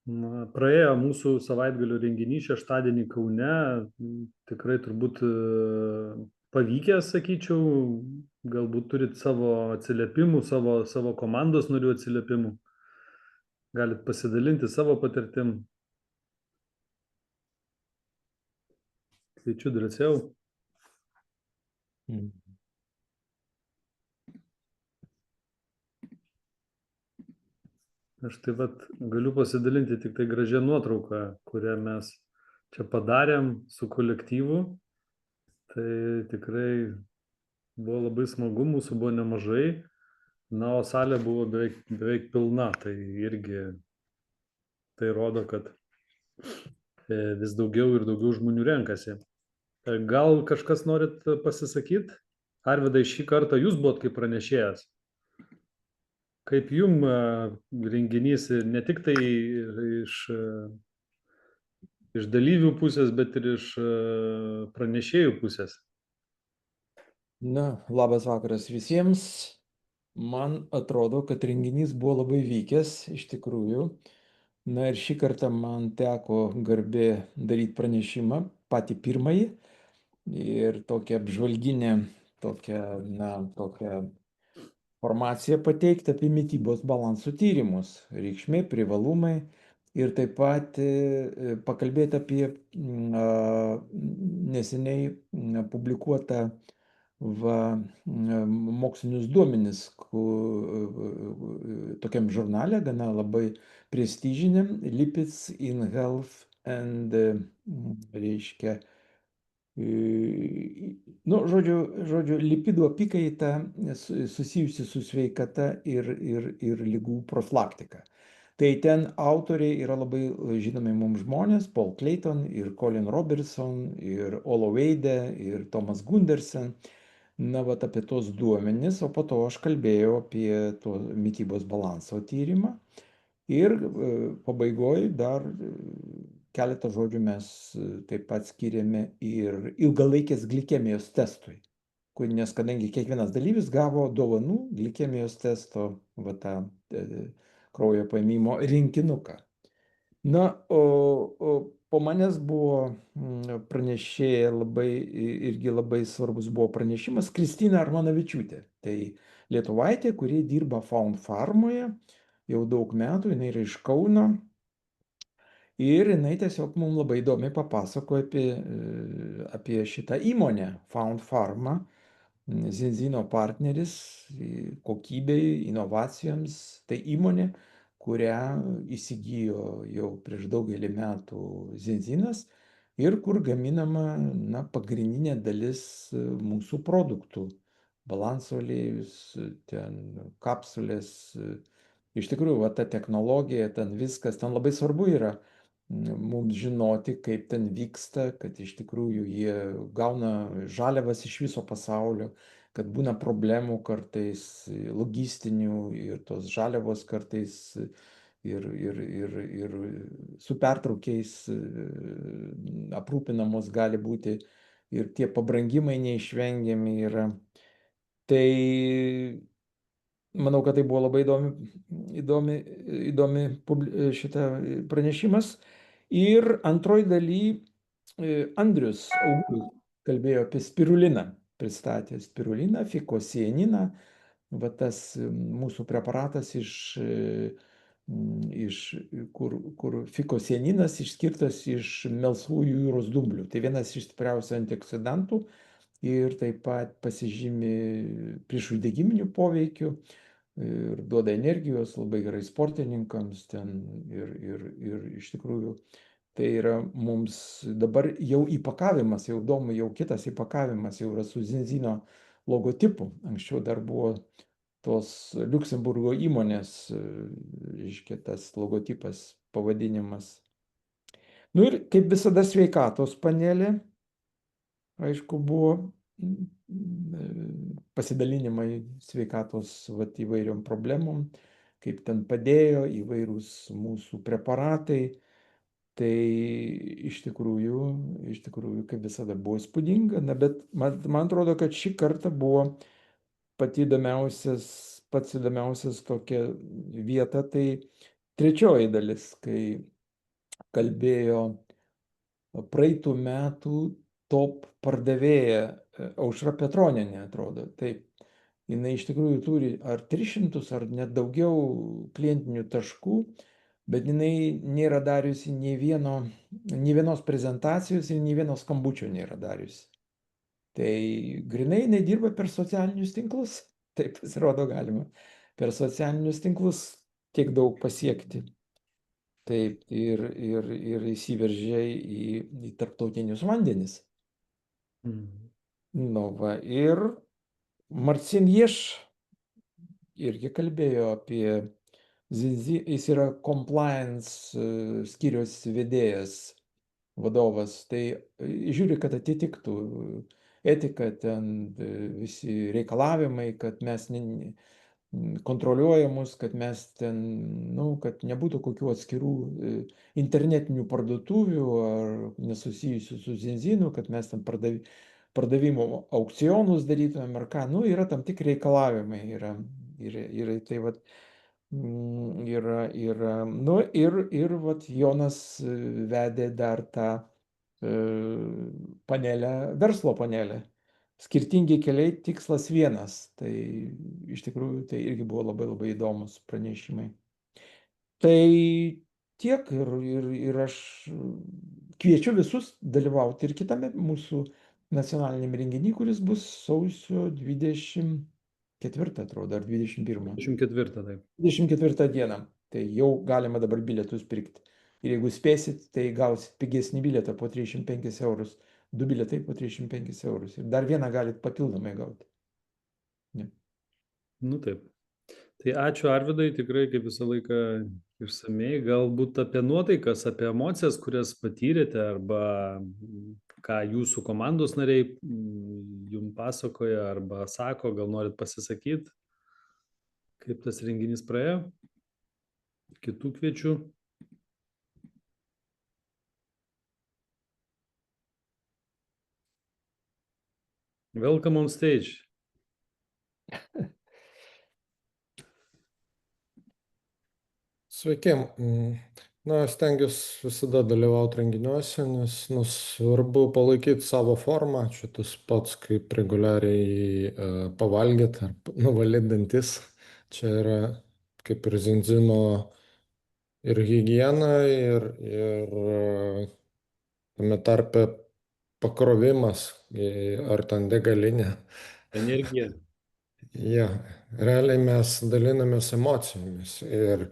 Praėjo mūsų savaitgalio renginys šeštadienį Kaune, tikrai turbūt pavykęs, sakyčiau, galbūt turit savo atsiliepimų, savo komandos narių atsiliepimų, galit pasidalinti savo patirtim, kviečiu drąsiau. Mm. Aš taip pat galiu pasidalinti tik tai gražią nuotrauką, kurią mes čia padarėm su kolektyvu. Tai tikrai buvo labai smagu, mūsų buvo nemažai, na, o salė buvo beveik pilna, tai irgi tai rodo, kad vis daugiau ir daugiau žmonių renkasi. Gal kažkas norit pasisakyti? Arvydai, šį kartą jūs buvot kaip pranešėjas. Kaip jum renginys ne tik tai iš dalyvių pusės, bet ir iš pranešėjų pusės? Na, labas vakaras visiems. Man atrodo, kad renginys buvo labai vykęs, iš tikrųjų. Na ir šį kartą man teko garbė daryti pranešimą, patį pirmąjį. Ir tokią apžvalginę, tokią informaciją pateikti apie mitybos balansų tyrimus, reikšmė, privalumai ir taip pat pakalbėti apie neseniai publikuotą mokslinius duomenis tokiam žurnale, gana labai prestižiniam, Lipids in Health and, reiškia, nu, žodžiu, lipidų apykaita susijusi su sveikata ir ligų profilaktika. Tai ten autoriai yra labai žinomi mums žmonės, Paul Clayton ir Colin Robertson ir Olo Weide ir Thomas Gundersen. Na, vat apie tos duomenis, o po to aš kalbėjau apie to mitybos balanso tyrimą. Ir pabaigoje dar keletą žodžių mes taip pat skiriame ir ilgalaikės glikemijos testui, nes kadangi kiekvienas dalyvis gavo dovanų glikemijos testo, tą kraujo paėmimo rinkinuką. Na, o po manęs buvo pranešėja irgi labai svarbus buvo pranešimas Kristina Armanavičiūtė. Tai lietuvaitė, kuri dirba Faun Farmoje jau daug metų, jinai yra iš Kauno. Ir jinai tiesiog mums labai įdomiai papasakojo apie šitą įmonę, Faun Pharma, Zinzino partneris kokybei, inovacijoms. Tai įmonė, kurią įsigijo jau prieš daugelį metų Zinzinas ir kur gaminama pagrindinė dalis mūsų produktų. Balanso aliejus, ten kapsulės. Iš tikrųjų, ta technologija, ten viskas, ten labai svarbu yra mums žinoti, kaip ten vyksta, kad iš tikrųjų jie gauna žaliavas iš viso pasaulio, kad būna problemų kartais logistinių ir tos žaliavos kartais ir su pertraukiais aprūpinamos gali būti ir tie pabrangimai neišvengiami yra. Tai manau, kad tai buvo labai įdomi šitą pranešimas. Ir antroji daly Andrius Augulius kalbėjo apie spiruliną, pristatė spiruliną, fikosieniną, tas mūsų preparatas kur fikosieninas išskirtas iš melsvųjų jūros dumblių. Tai vienas iš stipriausių antioksidantų ir taip pat pasižymi priešuždegiminiu poveikiu ir duoda energijos labai gerai sportininkams ten ir iš tikrųjų tai yra mums dabar jau įpakavimas, jau įdomu, jau kitas įpakavimas jau yra su Zinzino logotipu. Anksčiau dar buvo tos Liuksemburgo įmonės, reiškia, tas logotipas, pavadinimas. Nu ir kaip visada sveikatos panelė, aišku, buvo pasidalinimai sveikatos įvairiom problemom, kaip ten padėjo įvairūs mūsų preparatai. Tai iš tikrųjų, kaip visada, buvo įspūdinga, bet man atrodo, kad šį kartą buvo pats įdomiausias tokia vieta, tai trečioji dalis, kai kalbėjo praeitų metų top pardavėja Aušra Petronienė, atrodo. Taip, jinai iš tikrųjų turi ar 300, ar net daugiau klientinių taškų, bet jinai nėra dariusi nei vienos prezentacijos ir nei vieno skambučio nėra dariusi. Tai grinai jinai dirba per socialinius tinklus. Taip pasirodo galima per socialinius tinklus tiek daug pasiekti. Taip, ir įsiveržė į tarptautinius vandenis. Mm. Nu, va, ir Marcin Ješ irgi kalbėjo apie Zinzi, jis yra compliance skyrius vedėjas, vadovas, tai žiūri, kad atitiktų etika, ten visi reikalavimai, kad mes kontroliuojamus, kad mes ten, nu, kad nebūtų kokių atskirų internetinių parduotuvių ar nesusijusių su Zinzinu, kad mes ten pardavimo aukcionus darytumėm ar ką. Nu, yra tam tikri reikalavimai. Ir tai vat, nu, ir vat Jonas vedė dar tą panelę, verslo panelę. Skirtingi keliai, tikslas vienas. Tai iš tikrųjų tai irgi buvo labai labai įdomus pranešimai. Tai tiek ir aš kviečiu visus dalyvauti ir kitame mūsų nacionaliniam renginy, kuris bus sausio 24, atrodo, ar 21. 24, taip. 24 dieną. Tai jau galima dabar bilietus pirkti. Ir jeigu spėsit, tai gausit pigesnį bilietą po 35 eurus. 2 bilietai po 35 eurus. Ir dar vieną galit papildomai gauti. Ne. Nu taip. Tai ačiū Arvidai, tikrai kaip visą laiką išsamei, galbūt apie nuotaikas, apie emocijas, kurias patyrėte, arba ką jūsų komandos nariai jums pasakoja arba sako, gal norit pasisakyti, kaip tas renginys praėjo. Kitų kviečių. Welcome on stage. Sveiki. Na, stengiuosi visada dalyvauti renginiuose, nes svarbu palaikyti savo formą. Čia tas pats, kaip reguliariai pavalgyti ar nuvalyti dantis. Čia yra kaip ir Zinzino ir higiena, ir tame tarpe pakrovimas, ar ten degalinė. Energija. Ja, realiai mes dalinamės emocijomis ir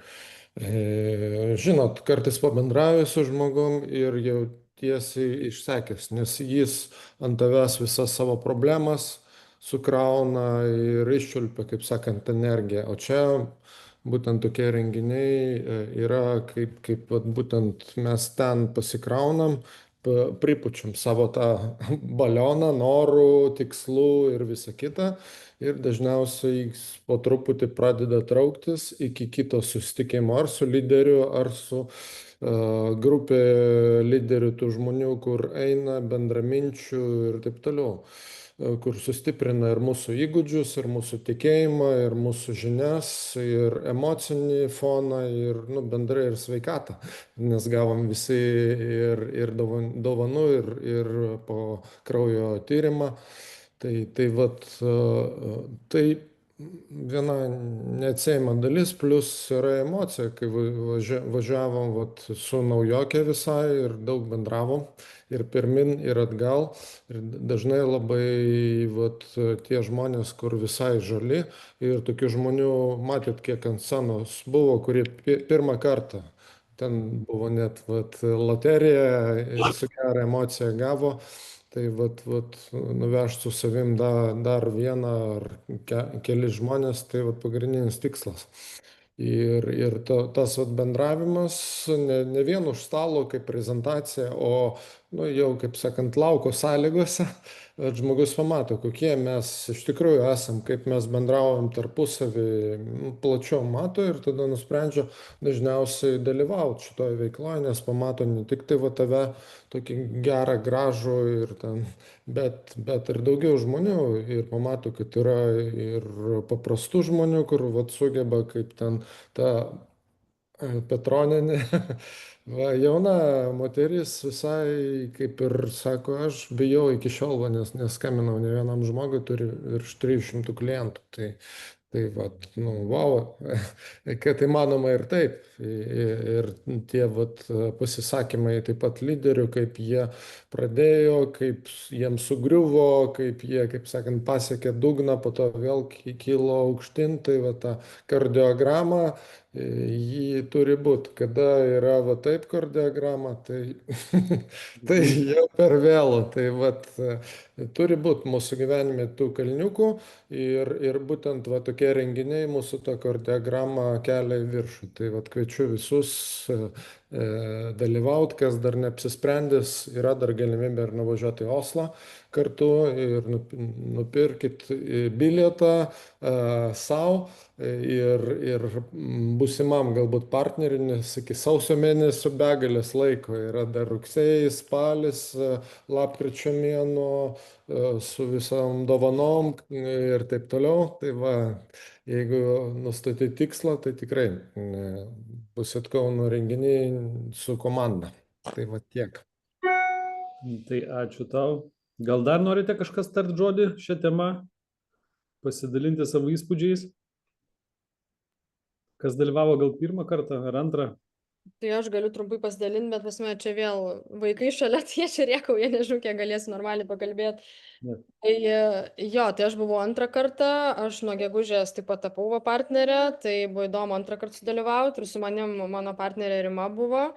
žinot, kartais pabendravęs su žmogum ir jau tiesiai išsakęs, nes jis ant tavęs visas savo problemas sukrauna ir iščiulpia, kaip sakant, energiją. O čia būtent tokie renginiai yra, kaip vat, būtent mes ten pasikraunam, pripučiam savo tą balioną, norų, tikslų ir visą kitą. Ir dažniausiai jis po truputį pradeda trauktis iki kito susitikimo ar su lyderiu, ar su grupė lyderių tų žmonių, kur eina bendraminčių ir taip toliau, kur sustiprina ir mūsų įgūdžius, ir mūsų tikėjimą, ir mūsų žinias, ir emocinį foną, ir bendrai ir sveikatą. Nes gavom visi ir dovanų, ir po kraujo tyrimą. Tai vat, tai viena neatsiejama dalis, plus yra emocija, kai važiavom vat, su naujokė visai ir daug bendravom ir pirmin, ir atgal. Ir dažnai labai vat, tie žmonės, kur visai žali, ir tokių žmonių, matėt, kiek ant scenos buvo, kurie pirmą kartą. Ten buvo net vat, loterija ir su gerą emociją gavo. Tai vat, nuvežti su savim dar vieną ar keli žmonės, tai vat, pagrindinis tikslas. Ir tas vat, bendravimas ne vien už stalo kaip prezentacija, o jau, kaip sakant, lauko sąlygose, kad žmogus pamato, kokie mes iš tikrųjų esam, kaip mes bendraujam tarpusavį, plačiau mato ir tada nusprendžia dažniausiai dalyvauti šitoje veikloje, nes pamato ne tik tai va tave tokį gerą, gražų ir ten, bet ir daugiau žmonių ir pamato, kad yra ir paprastų žmonių, kur vat, sugeba kaip ten tą Petronienė. Va, jauna moteris visai kaip ir sako, aš bijau iki šiol, va, nes neskambinau ne vienam žmogui, turi virš 300 klientų. Tai vat, nu, wow, kad įmanoma ir taip. Ir tie vat, pasisakymai taip pat lyderių, kaip jie pradėjo, kaip jiems sugriuvo, kaip jie, kaip sakant, pasiekė dugną, po to vėl kilo aukštyn, tai va ta kardiograma, jį turi būti. Kada yra va taip kardiograma, tai, tai jau per vėlu. Tai vat, turi būti mūsų gyvenime tų kalniukų ir būtent va tokie renginiai mūsų tą kardiogramą kelia į viršų. Tai vat kviečiu visus dalyvauti, kas dar neapsisprendęs, yra dar galimybė ir nuvažiuoti į Oslą kartu ir nupirkit bilietą savo ir būsimam galbūt partneriui, nes iki sausio mėnesio begalės laiko yra dar rugsėjais, spalis, lapkričio mėnuo su visom dovanom ir taip toliau. Tai va, jeigu nustatyti tikslą, tai tikrai bus Kauno renginiai su komanda. Tai va tiek. Tai ačiū tau. Gal dar norite kažkas tart žodį šią temą, pasidalinti savo įspūdžiais? Kas dalyvavo gal pirmą kartą ar antrą? Tai aš galiu trumpai pasidalinti, bet pasme, čia vėl vaikai šalia, tai aš rėkauju, nežinau, kiek galėsiu normaliai pakalbėti. Ne. Tai jo, tai aš buvau antrą kartą, aš nuo gegužės taip pat tapau partnerė, tai buvo įdomu antrą kartą sudalyvauti ir su manim mano partnerė Rima buvo.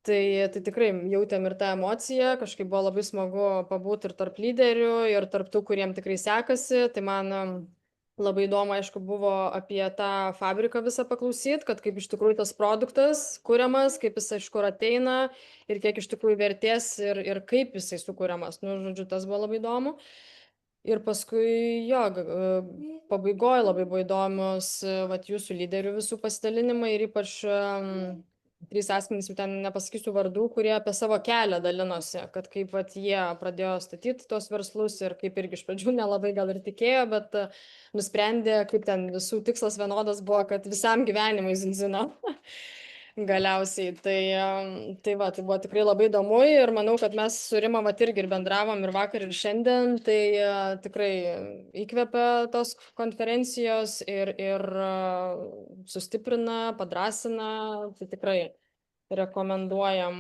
Tai tikrai jautėm ir tą emociją, kažkaip buvo labai smagu pabūti ir tarp lyderių, ir tarp tų, kuriem tikrai sekasi. Tai man labai įdomu, aišku, buvo apie tą fabriką visą paklausyti, kad kaip iš tikrųjų tas produktas kuriamas, kaip jis iš kur ateina ir kiek iš tikrųjų vertės ir kaip jisai sukūriamas. Nu, žodžiu, tas buvo labai įdomu. Ir paskui, jo, pabaigoje labai buvo įdomus vat, jūsų lyderių visų pasidalinimai ir ypač 3 asmenys, ten nepasakysiu vardų, kurie apie savo kelią dalinosi, kad kaip vat, jie pradėjo statyti tos verslus ir kaip irgi iš pradžių nelabai gal ir tikėjo, bet nusprendė, kaip ten visų tikslas vienodas buvo, kad visam gyvenimui zinzino. Galiausiai. Tai buvo tikrai labai įdomu ir manau, kad mes su Rima vat irgi ir bendravom ir vakar ir šiandien, tai tikrai įkvepia tos konferencijos ir sustiprina, padrasina, tai tikrai rekomenduojam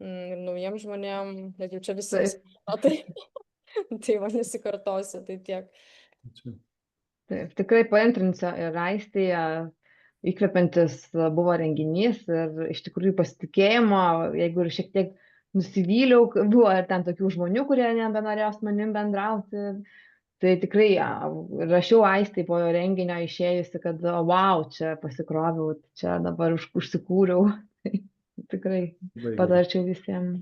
ir naujiem žmonėm, bet jau čia visais. Tai va nesikartosiu, tai tiek. Ačiū. Taip, tikrai paantrinsiu ir Aistei, įkvepiantis buvo renginys ir iš tikrųjų pasitikėjimo, jeigu ir šiek tiek nusivyliau, buvo ir ten tokių žmonių, kurie nebenorėjo su manim bendrauti, tai tikrai rašiau Aistai po jo renginio išėjusi, kad wow, čia pasikroviau, čia dabar užsikūriau, tikrai patarčiau visiems.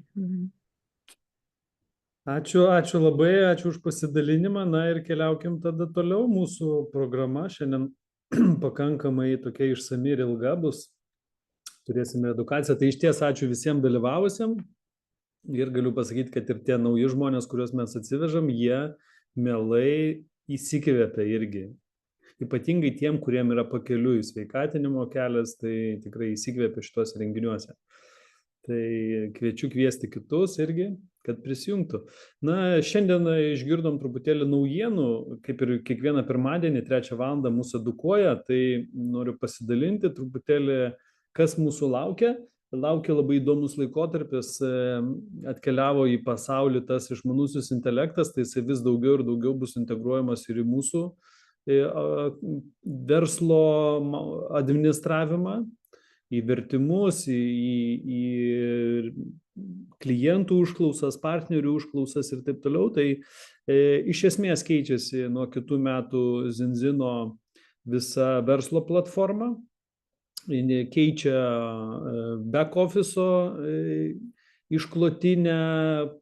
Ačiū labai, ačiū už pasidalinimą. Na ir keliaukim tada toliau. Mūsų programa šiandien pakankamai tokia išsami ir ilga bus. Turėsime edukaciją. Tai iš ties ačiū visiems dalyvavusiem. Ir galiu pasakyti, kad ir tie nauji žmonės, kuriuos mes atsivežam, jie mielai įsikvėpia irgi. Ypatingai tiem, kuriem yra pakeliui sveikatinimo kelias, tai tikrai įsikvėpia šitos renginiuose. Tai kviečiu kviesti kitus irgi, kad prisijungtų. Na, šiandien išgirdom truputėlį naujienų, kaip ir kiekvieną pirmadienį 3 valandą mūsų edukuoja, tai noriu pasidalinti truputėlį, kas mūsų laukia. Laukia labai įdomus laikotarpis, atkeliavo į pasaulį tas išmanusis intelektas, tai jis vis daugiau ir daugiau bus integruojamas ir į mūsų verslo administravimą, į vertimus, į klientų užklausas, partnerių užklausas ir taip toliau. Tai iš esmės keičiasi nuo kitų metų Zinzino visa verslo platforma, keičia back office'o išklotinę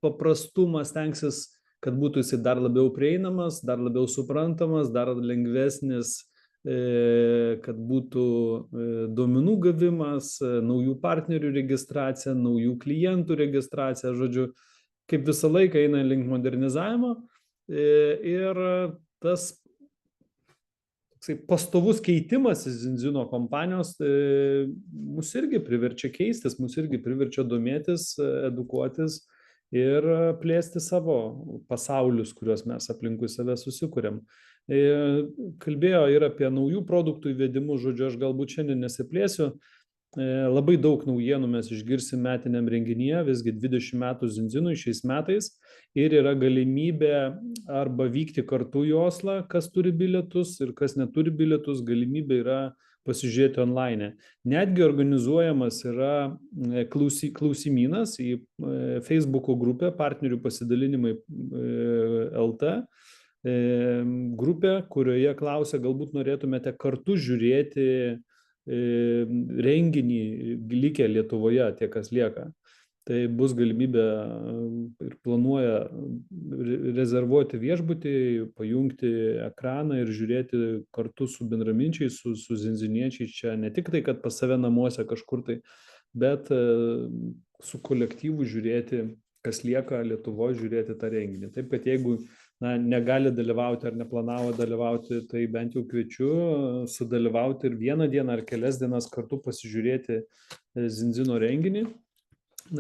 paprastumą, stengsis, kad būtų jisai dar labiau prieinamas, dar labiau suprantamas, dar lengvesnis, kad būtų duomenų gavimas, naujų partnerių registracija, naujų klientų registracija, žodžiu, kaip visą laiką eina link modernizavimo ir tas pastovus keitimasis Zinzino kompanijos mus irgi priverčia keistis, mus irgi priverčia domėtis, edukuotis ir plėsti savo pasaulius, kuriuos mes aplinkui save susikuriam. Kalbėjo ir apie naujų produktų įvedimus, žodžiu, aš galbūt šiandien nesiplėsiu. Labai daug naujienų mes išgirsim metiniam renginyje, visgi 20 metų Zinzinui šiais metais ir yra galimybė arba vykti kartu į Oslą, kas turi bilietus ir kas neturi bilietus, galimybė yra pasižiūrėti online. Netgi organizuojamas yra klausimynas į Facebook'o grupę partnerių pasidalinimai LT grupę, kurioje klausia, galbūt norėtumėte kartu žiūrėti renginį likę Lietuvoje, tie, kas lieka. Tai bus galimybė ir planuoja rezervuoti viešbutį, pajungti ekraną ir žiūrėti kartu su bendraminčiais, su zinziniečiais čia ne tik tai, kad pas save namuose kažkur tai, bet su kolektyvu žiūrėti, kas lieka Lietuvoje, žiūrėti tą renginį. Taip, kad jeigu negali dalyvauti ar neplanavo dalyvauti, tai bent jau kviečiu sudalyvauti ir vieną dieną ar kelias dienas kartu pasižiūrėti Zinzino renginį.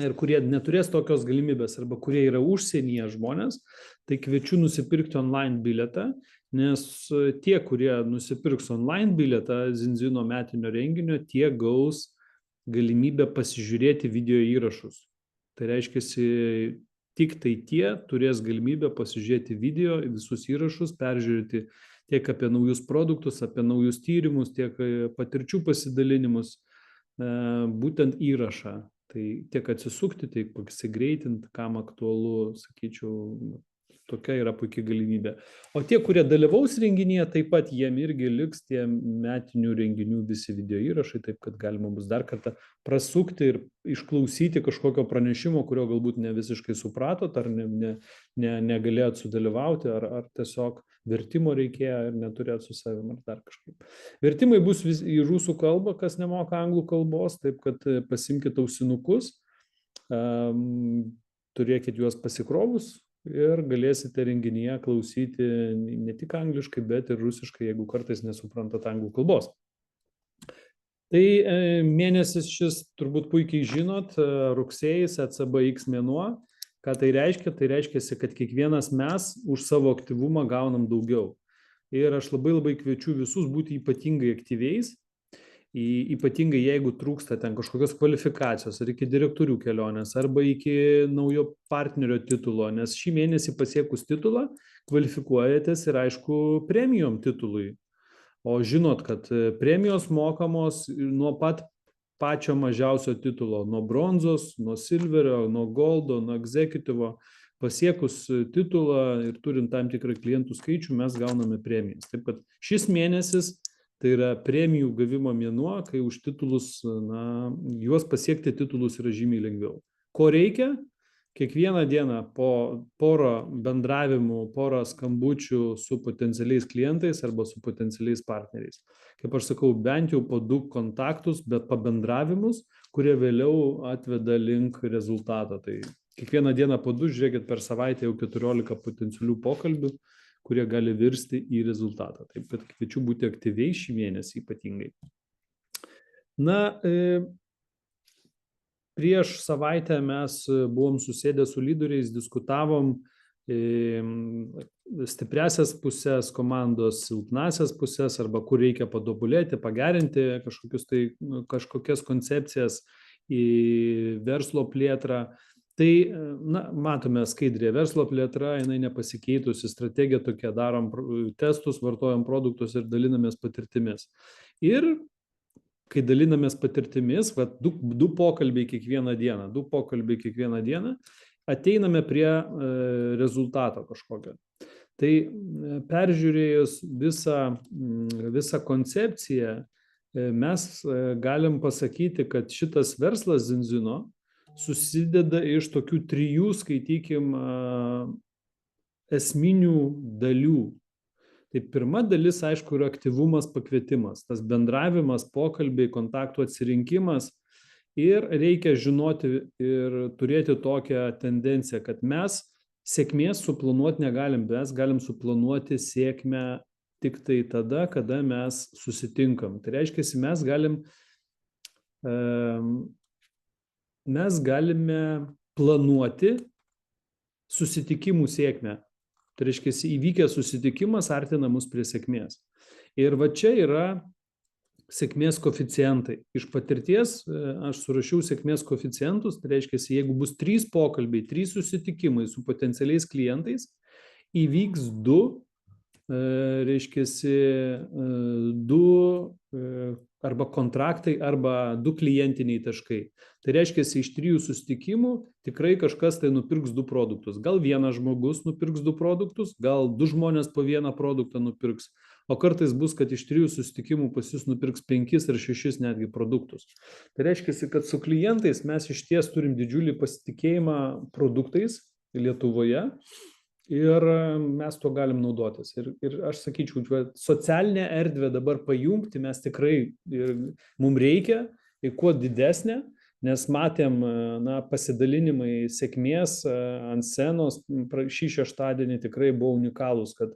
Ir kurie neturės tokios galimybės arba kurie yra užsienyje žmonės, tai kviečiu nusipirkti online bilietą, nes tie, kurie nusipirks online bilietą Zinzino metinio renginio, tie gaus galimybę pasižiūrėti video įrašus. Tai reiškia, tik tai tie turės galimybę pasižiūrėti video, visus įrašus, peržiūrėti tiek apie naujus produktus, apie naujus tyrimus, tiek patirčių pasidalinimus, būtent įrašą. Tai tiek atsisukti, tiek pasigreitinti, kam aktualu, sakyčiau, tokia yra puikia galimybė. O tie, kurie dalyvaus renginyje, taip pat jiem irgi liks tie metinių renginių visi video įrašai, taip kad galima bus dar kartą prasukti ir išklausyti kažkokio pranešimo, kurio galbūt ne visiškai supratot, ar negalėjot sudalyvauti, ar tiesiog vertimo reikėjo ir neturėjot su savim, ar dar kažkaip. Vertimai bus į rusų kalbą, kas nemoka anglų kalbos, taip kad pasimkite ausinukus, turėkit juos pasikrovus, ir galėsite renginyje klausyti ne tik angliškai, bet ir rusiškai, jeigu kartais nesuprantat anglų kalbos. Tai mėnesis šis turbūt puikiai žinot, rugsėjis, ECBX mėnuo. Ką tai reiškia? Tai reiškia, kad kiekvienas mes už savo aktyvumą gaunam daugiau. Ir aš labai kviečiu visus būti ypatingai aktyviais, ypatingai jeigu trūksta ten kažkokios kvalifikacijos, ar iki direktorių kelionės, arba iki naujo partnerio titulo, nes šį mėnesį pasiekus titulą kvalifikuojatės ir aišku premijom titului. O žinot, kad premijos mokamos nuo pat pačio mažiausio titulo, nuo bronzos, nuo silverio, nuo goldo, nuo executivo. Pasiekus titulą ir turint tam tikrą klientų skaičių, mes gauname premijas. Taip kad šis mėnesis tai yra premijų gavimo mėnuo, kai už titulus, juos pasiekti titulus yra žymiai lengviau. Ko reikia? Kiekvieną dieną po porą bendravimų, porą skambučių su potencialiais klientais arba su potencialiais partneriais. Kaip aš sakau, bent jau po 2 kontaktus, bet pabendravimus, kurie vėliau atveda link rezultato. Tai kiekvieną dieną po 2, žiūrėkit, per savaitę jau 14 potencialių pokalbių, kurie gali virsti į rezultatą. Taip kad kviečiu būti aktyviai šį mėnesį ypatingai. Prieš savaitę mes buvom susėdę su lyderiais, diskutavom stipriasias pusės komandos, silpnasias pusės, arba kur reikia patobulėti, pagerinti kažkokias koncepcijas į verslo plėtrą. Tai, matome skaidrėje, verslo plėtra, jinai nepasikeitusi, strategija tokia, darom testus, vartojam produktus ir dalinamės patirtimis. Ir kai dalinamės patirtimis, 2 pokalbiai kiekvieną dieną, ateiname prie rezultato kažkokio. Tai peržiūrėjus visą koncepciją, mes galim pasakyti, kad šitas verslas Zinzino susideda iš tokių 3, skaitykim, esminių dalių. Tai pirma dalis, aišku, yra aktyvumas, pakvietimas, tas bendravimas, pokalbiai, kontaktų atsirinkimas. Ir reikia žinoti ir turėti tokią tendenciją, kad mes sėkmės suplanuoti negalim, mes galim suplanuoti sėkmę tik tai tada, kada mes susitinkam. Tai reiškia, mes galime planuoti susitikimų sėkmę. Tai reiškia, įvykęs susitikimas artina mus prie sėkmės. Ir va čia yra sėkmės koeficientai. Iš patirties aš surašiau sėkmės koeficientus, tai reiškia, jeigu bus 3 pokalbiai, 3 susitikimai su potencialiais klientais, įvyks 2, reiškia, 2 arba kontraktai, arba 2 klientiniai taškai. Tai reiškia, iš 3 susitikimų tikrai kažkas tai nupirks 2 produktus. Gal vienas žmogus nupirks 2 produktus, gal 2 žmonės po 1 produktą nupirks. O kartais bus, kad iš 3 susitikimų pas jūs nupirks 5 ar 6 netgi produktus. Tai reiškia, kad su klientais mes iš ties turim didžiulį pasitikėjimą produktais Lietuvoje. Ir mes to galim naudotis. Ir aš sakyčiau, socialinę erdvę dabar pajungti mes tikrai, mums reikia, ir kuo didesnė, nes matėm pasidalinimai sėkmės ant scenos šį šeštadienį tikrai buvo unikalūs, kad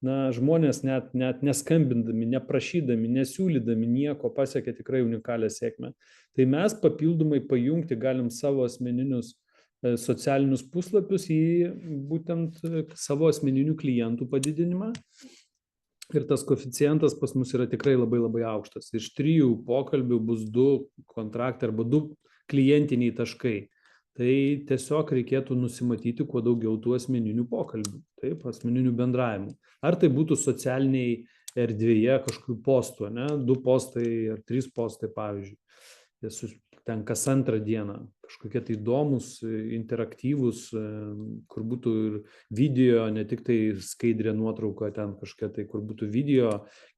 žmonės net neskambindami, neprašydami, nesiūlydami nieko pasiekė tikrai unikalią sėkmę. Tai mes papildomai pajungti galim savo asmeninius socialinius puslapius į būtent savo asmeninių klientų padidinimą. Ir tas koeficientas pas mus yra tikrai labai labai aukštas. Iš 3 pokalbių bus 2 kontraktai arba 2 klientiniai taškai. Tai tiesiog reikėtų nusimatyti kuo daugiau tų asmeninių pokalbių, taip, asmeninių bendravimų. Ar tai būtų socialiniai erdvėje kažkokių postų, 2 postai ar 3 postai, pavyzdžiui. Ten kas antrą dieną kažkokie tai įdomus, interaktyvus, kur būtų ir video, ne tik tai skaidrė nuotrauka, ten kažkokia tai, kur būtų video,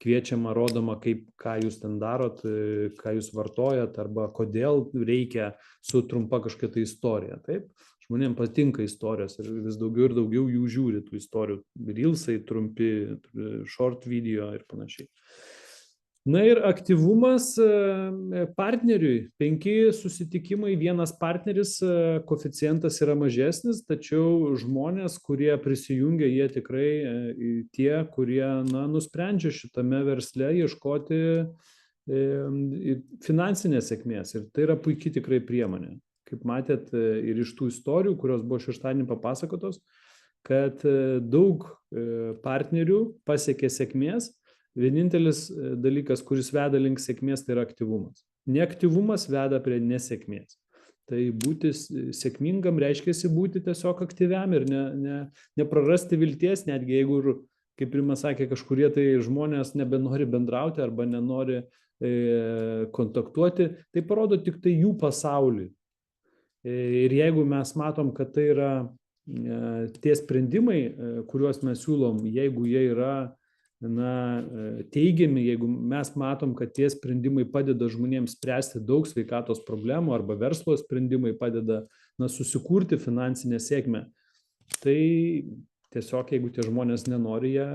kviečiama, rodoma, ką jūs ten darot, ką jūs vartojat, arba kodėl reikia su trumpa kažkokia tai istorija. Taip? Žmonėms patinka istorijos ir vis daugiau ir daugiau jų žiūri tų istorijų. Reelsai, trumpi, short video ir panašiai. Na ir aktyvumas partneriui. 5 susitikimai, 1 partneris, koeficientas yra mažesnis, tačiau žmonės, kurie prisijungia, jie tikrai tie, kurie nusprendžia šitame versle ieškoti finansinės sėkmės. Ir tai yra puikiai tikrai priemonė. Kaip matėt ir iš tų istorijų, kurios buvo šeštadienį papasakotos, kad daug partnerių pasiekė sėkmės. Vienintelis dalykas, kuris veda link sėkmės, tai yra aktyvumas. Neaktyvumas veda prie nesėkmės. Tai būti sėkmingam reiškia būti tiesiog aktyviam ir neprarasti vilties, netgi jeigu, kaip Rima sakė, kažkurie tai žmonės nebenori bendrauti arba nenori kontaktuoti, tai parodo tik tai jų pasaulį. Ir jeigu mes matom, kad tai yra tie sprendimai, kuriuos mes siūlom, jeigu jie yra teigiami, jeigu mes matom, kad tie sprendimai padeda žmonėms spręsti daug sveikatos problemų arba verslo sprendimai padeda susikurti finansinę sėkmę, tai tiesiog, jeigu tie žmonės nenori, jie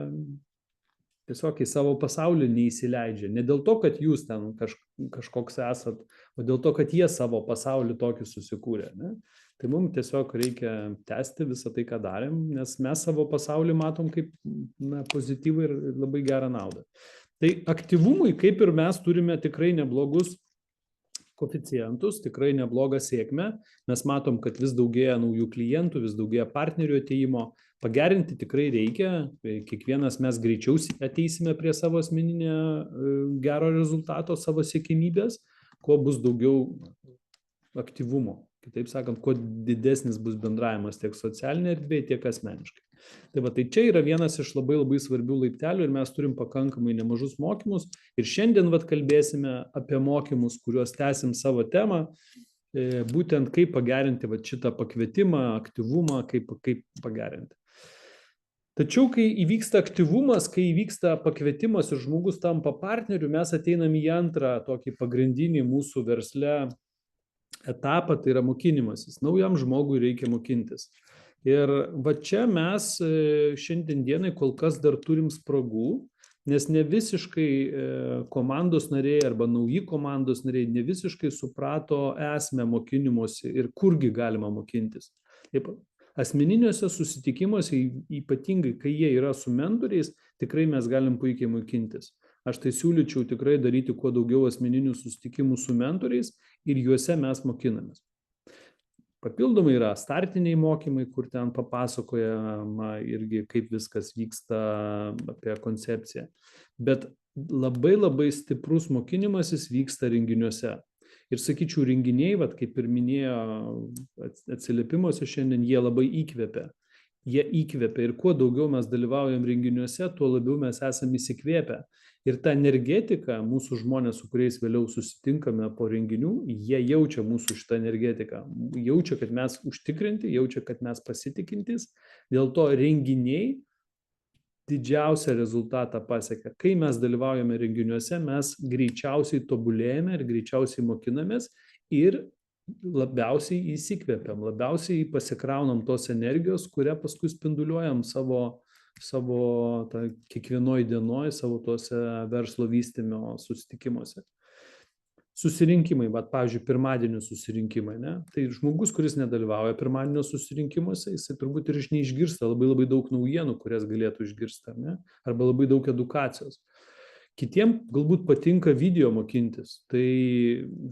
tiesiog į savo pasaulį neįsileidžia. Ne dėl to, kad jūs ten kažkoks esat, o dėl to, kad jie savo pasaulį tokį susikūrė. Tai mums tiesiog reikia tęsti visą tai, ką darėm, nes mes savo pasaulį matom kaip pozityvą ir labai gerą naudą. Tai aktyvumui, kaip ir mes turime tikrai neblogus koeficientus, tikrai neblogą sėkmę. Mes matom, kad vis daugėja naujų klientų, vis daugėja partnerių atėjimo. Pagerinti tikrai reikia, kiekvienas mes greičiau ateisime prie savo asmeninio gero rezultato, savo siekimybės, kuo bus daugiau aktyvumo. Kitaip sakant, kuo didesnis bus bendravimas tiek socialinė erdvė, tiek asmeniškai. Tai čia yra vienas iš labai labai svarbių laiptelių ir mes turim pakankamai nemažus mokymus. Ir šiandien kalbėsime apie mokymus, kuriuos tęsim savo temą, būtent kaip pagerinti šitą pakvietimą, aktyvumą, kaip pagerinti. Tačiau, kai įvyksta aktyvumas, kai įvyksta pakvietimas ir žmogus tampa partneriu, mes ateinam į antrą tokį pagrindinį mūsų versle etapą, tai yra mokinimasis. Naujam žmogui reikia mokintis. Ir čia mes šiandien dienai kol kas dar turim spragų, nes ne visiškai komandos nariai arba nauji komandos nariai ne visiškai suprato esmę mokinimosi ir kurgi galima mokintis. Taip, Asmeniniuose susitikimuose, ypatingai kai jie yra su mentoriais, tikrai mes galim puikiai mokintis. Aš tai siūlyčiau tikrai daryti kuo daugiau asmeninių susitikimų su mentoriais ir juose mes mokinamės. Papildomai yra startiniai mokymai, kur ten papasakojama irgi, kaip viskas vyksta apie koncepciją. Bet labai stiprus mokinimasis vyksta renginiuose. Ir sakyčiau, renginiai, kaip ir minėjo atsiliepimuose šiandien, jie labai įkvepia. Jie įkvepia ir kuo daugiau mes dalyvaujam renginiuose, tuo labiau mes esame įsikvėpę. Ir ta energetika, mūsų žmonės, su kuriais vėliau susitinkame po renginių, jie jaučia mūsų šitą energetiką. Jaučia, kad mes užtikrinti, jaučia, kad mes pasitikintis. Dėl to renginiai didžiausią rezultatą pasiekia. Kai mes dalyvaujame renginiuose, mes greičiausiai tobulėjame ir greičiausiai mokinamės ir labiausiai įsikvėpiam, labiausiai pasikraunam tos energijos, kurią paskui spinduliuojam savo kiekvienoj dienoj, savo tose verslo vystymo susitikimuose. Susirinkimai, pavyzdžiui, pirmadienio susirinkimai, ne? Tai žmogus, kuris nedalyvauja pirmadienio susirinkimuose, jisai turbūt ir neišgirsta labai daug naujienų, kurias galėtų išgirsti, ne? Arba labai daug edukacijos. Kitiem galbūt patinka video mokintis. Tai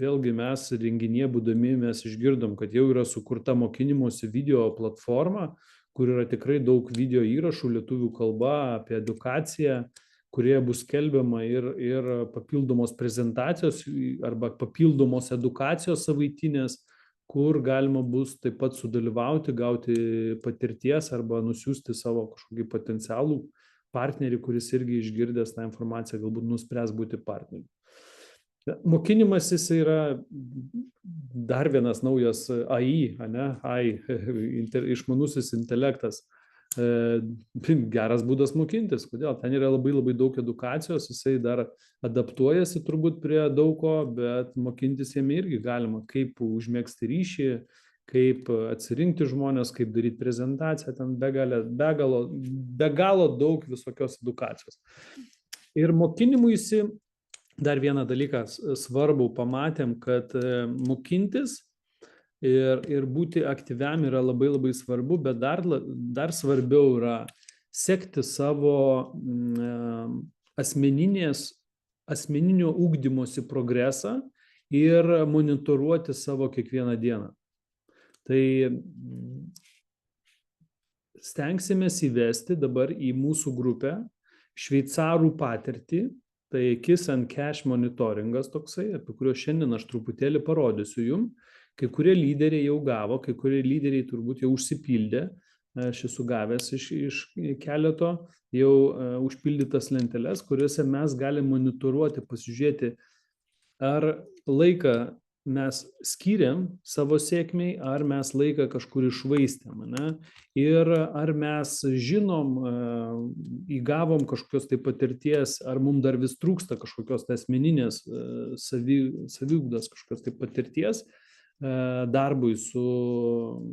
vėlgi mes renginyje būdami mes išgirdom, kad jau yra sukurta mokinimosi video platforma, kur yra tikrai daug video įrašų lietuvių kalba apie edukaciją, kurie bus skelbiama ir papildomos prezentacijos arba papildomos edukacijos savaitinės, kur galima bus taip pat sudalyvauti, gauti patirties arba nusiųsti savo kažkokį potencialų partnerį, kuris irgi išgirdęs tą informaciją galbūt nuspręs būti partneriu. Mokinimasis yra dar vienas naujas AI, išmanusis intelektas. Geras būdas mokintis. Kodėl? Ten yra labai daug edukacijos, jisai dar adaptuojasi turbūt prie daug ko, bet mokintis jame irgi galima, kaip užmegzti ryšį, kaip atsirinkti žmonės, kaip daryti prezentaciją, ten be galo daug visokios edukacijos. Ir mokinimuisi dar vieną dalyką svarbų pamatėm, kad mokintis ir būti aktyviam yra labai svarbu, bet dar svarbiau yra sekti savo asmeninio ugdymosi progresą ir monitoruoti savo kiekvieną dieną. Tai stengsimės įvesti dabar į mūsų grupę šveicarų patirtį. Tai Kiss and Cash monitoringas toksai, apie kurio šiandien aš truputėlį parodysiu jums. Kai kurie lyderiai jau gavo, kai kurie lyderiai turbūt jau užsipildė. Aš esu gavęs iš keleto jau užpildytas lenteles, kuriuose mes galime monitoruoti, pasižiūrėti, ar laiką mes skiriam savo sėkmiai, ar mes laiką kažkur išvaistėm, ne? Ir ar mes žinom, įgavom kažkokios tai patirties, ar mums dar vis trūksta kažkokios tai asmeninės saviugdos, kažkokios tai patirties darbui su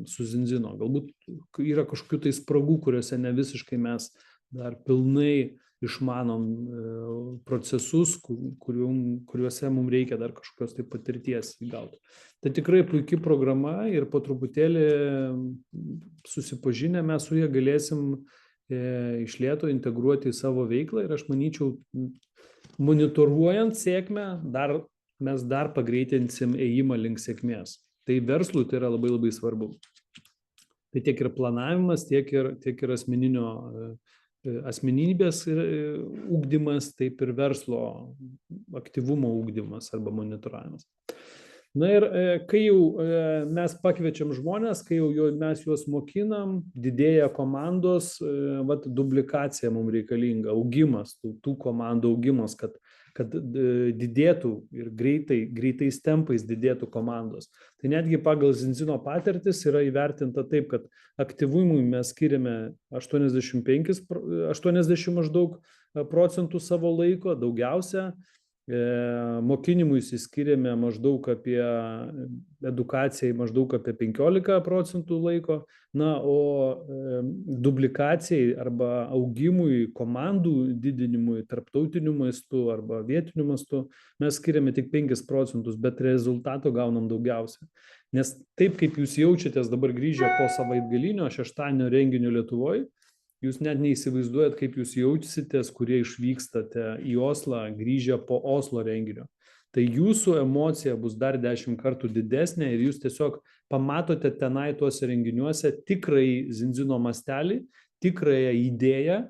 Zinzino. Galbūt yra kažkokių tai spragų, kuriuose ne visiškai mes dar pilnai išmanom procesus, kuriuose mums reikia dar kažkokios tai patirties įgauti. Tai tikrai puikia programa ir po truputėlį susipažinę mes su ja galėsim iš lėto integruoti į savo veiklą ir aš manyčiau, monitoruojant sėkmę, mes dar pagreitinsim ėjimą link sėkmės. Tai verslui tai yra labai svarbu. Tai tiek ir planavimas, tiek ir asmenybės ugdymas, taip ir verslo aktyvumo ugdymas arba monitoravimas. Na ir kai jau mes pakviečiam žmonės, kai jau mes juos mokinam, didėja komandos, duplikacija mums reikalinga, augimas, tų komandų augimas, kad didėtų ir greitais tempais didėtų komandos. Tai netgi pagal Zinzino patirtis yra įvertinta taip, kad aktyvumui mes skiriame 80 maždaug procentų savo laiko, daugiausia, Mokinimui skiriame maždaug apie edukacijai maždaug apie 15% laiko, na, o dublikacijai arba augimui, komandų didinimui tarptautiniu mastu arba vietiniu mastu mes skiriame tik 5%, bet rezultato gaunam daugiausia. Nes taip kaip jūs jaučiatės dabar grįžę po savaitgalinio šeštadienio renginio Lietuvoje, jūs net neįsivaizduojat, kaip jūs jaučiatės, kurie išvykstate į Oslą, grįžę po Oslo renginio. Tai jūsų emocija bus dar 10 kartų didesnė ir jūs tiesiog pamatote tenai tuose renginiuose tikrai Zinzino mastelį, tikrąją idėją,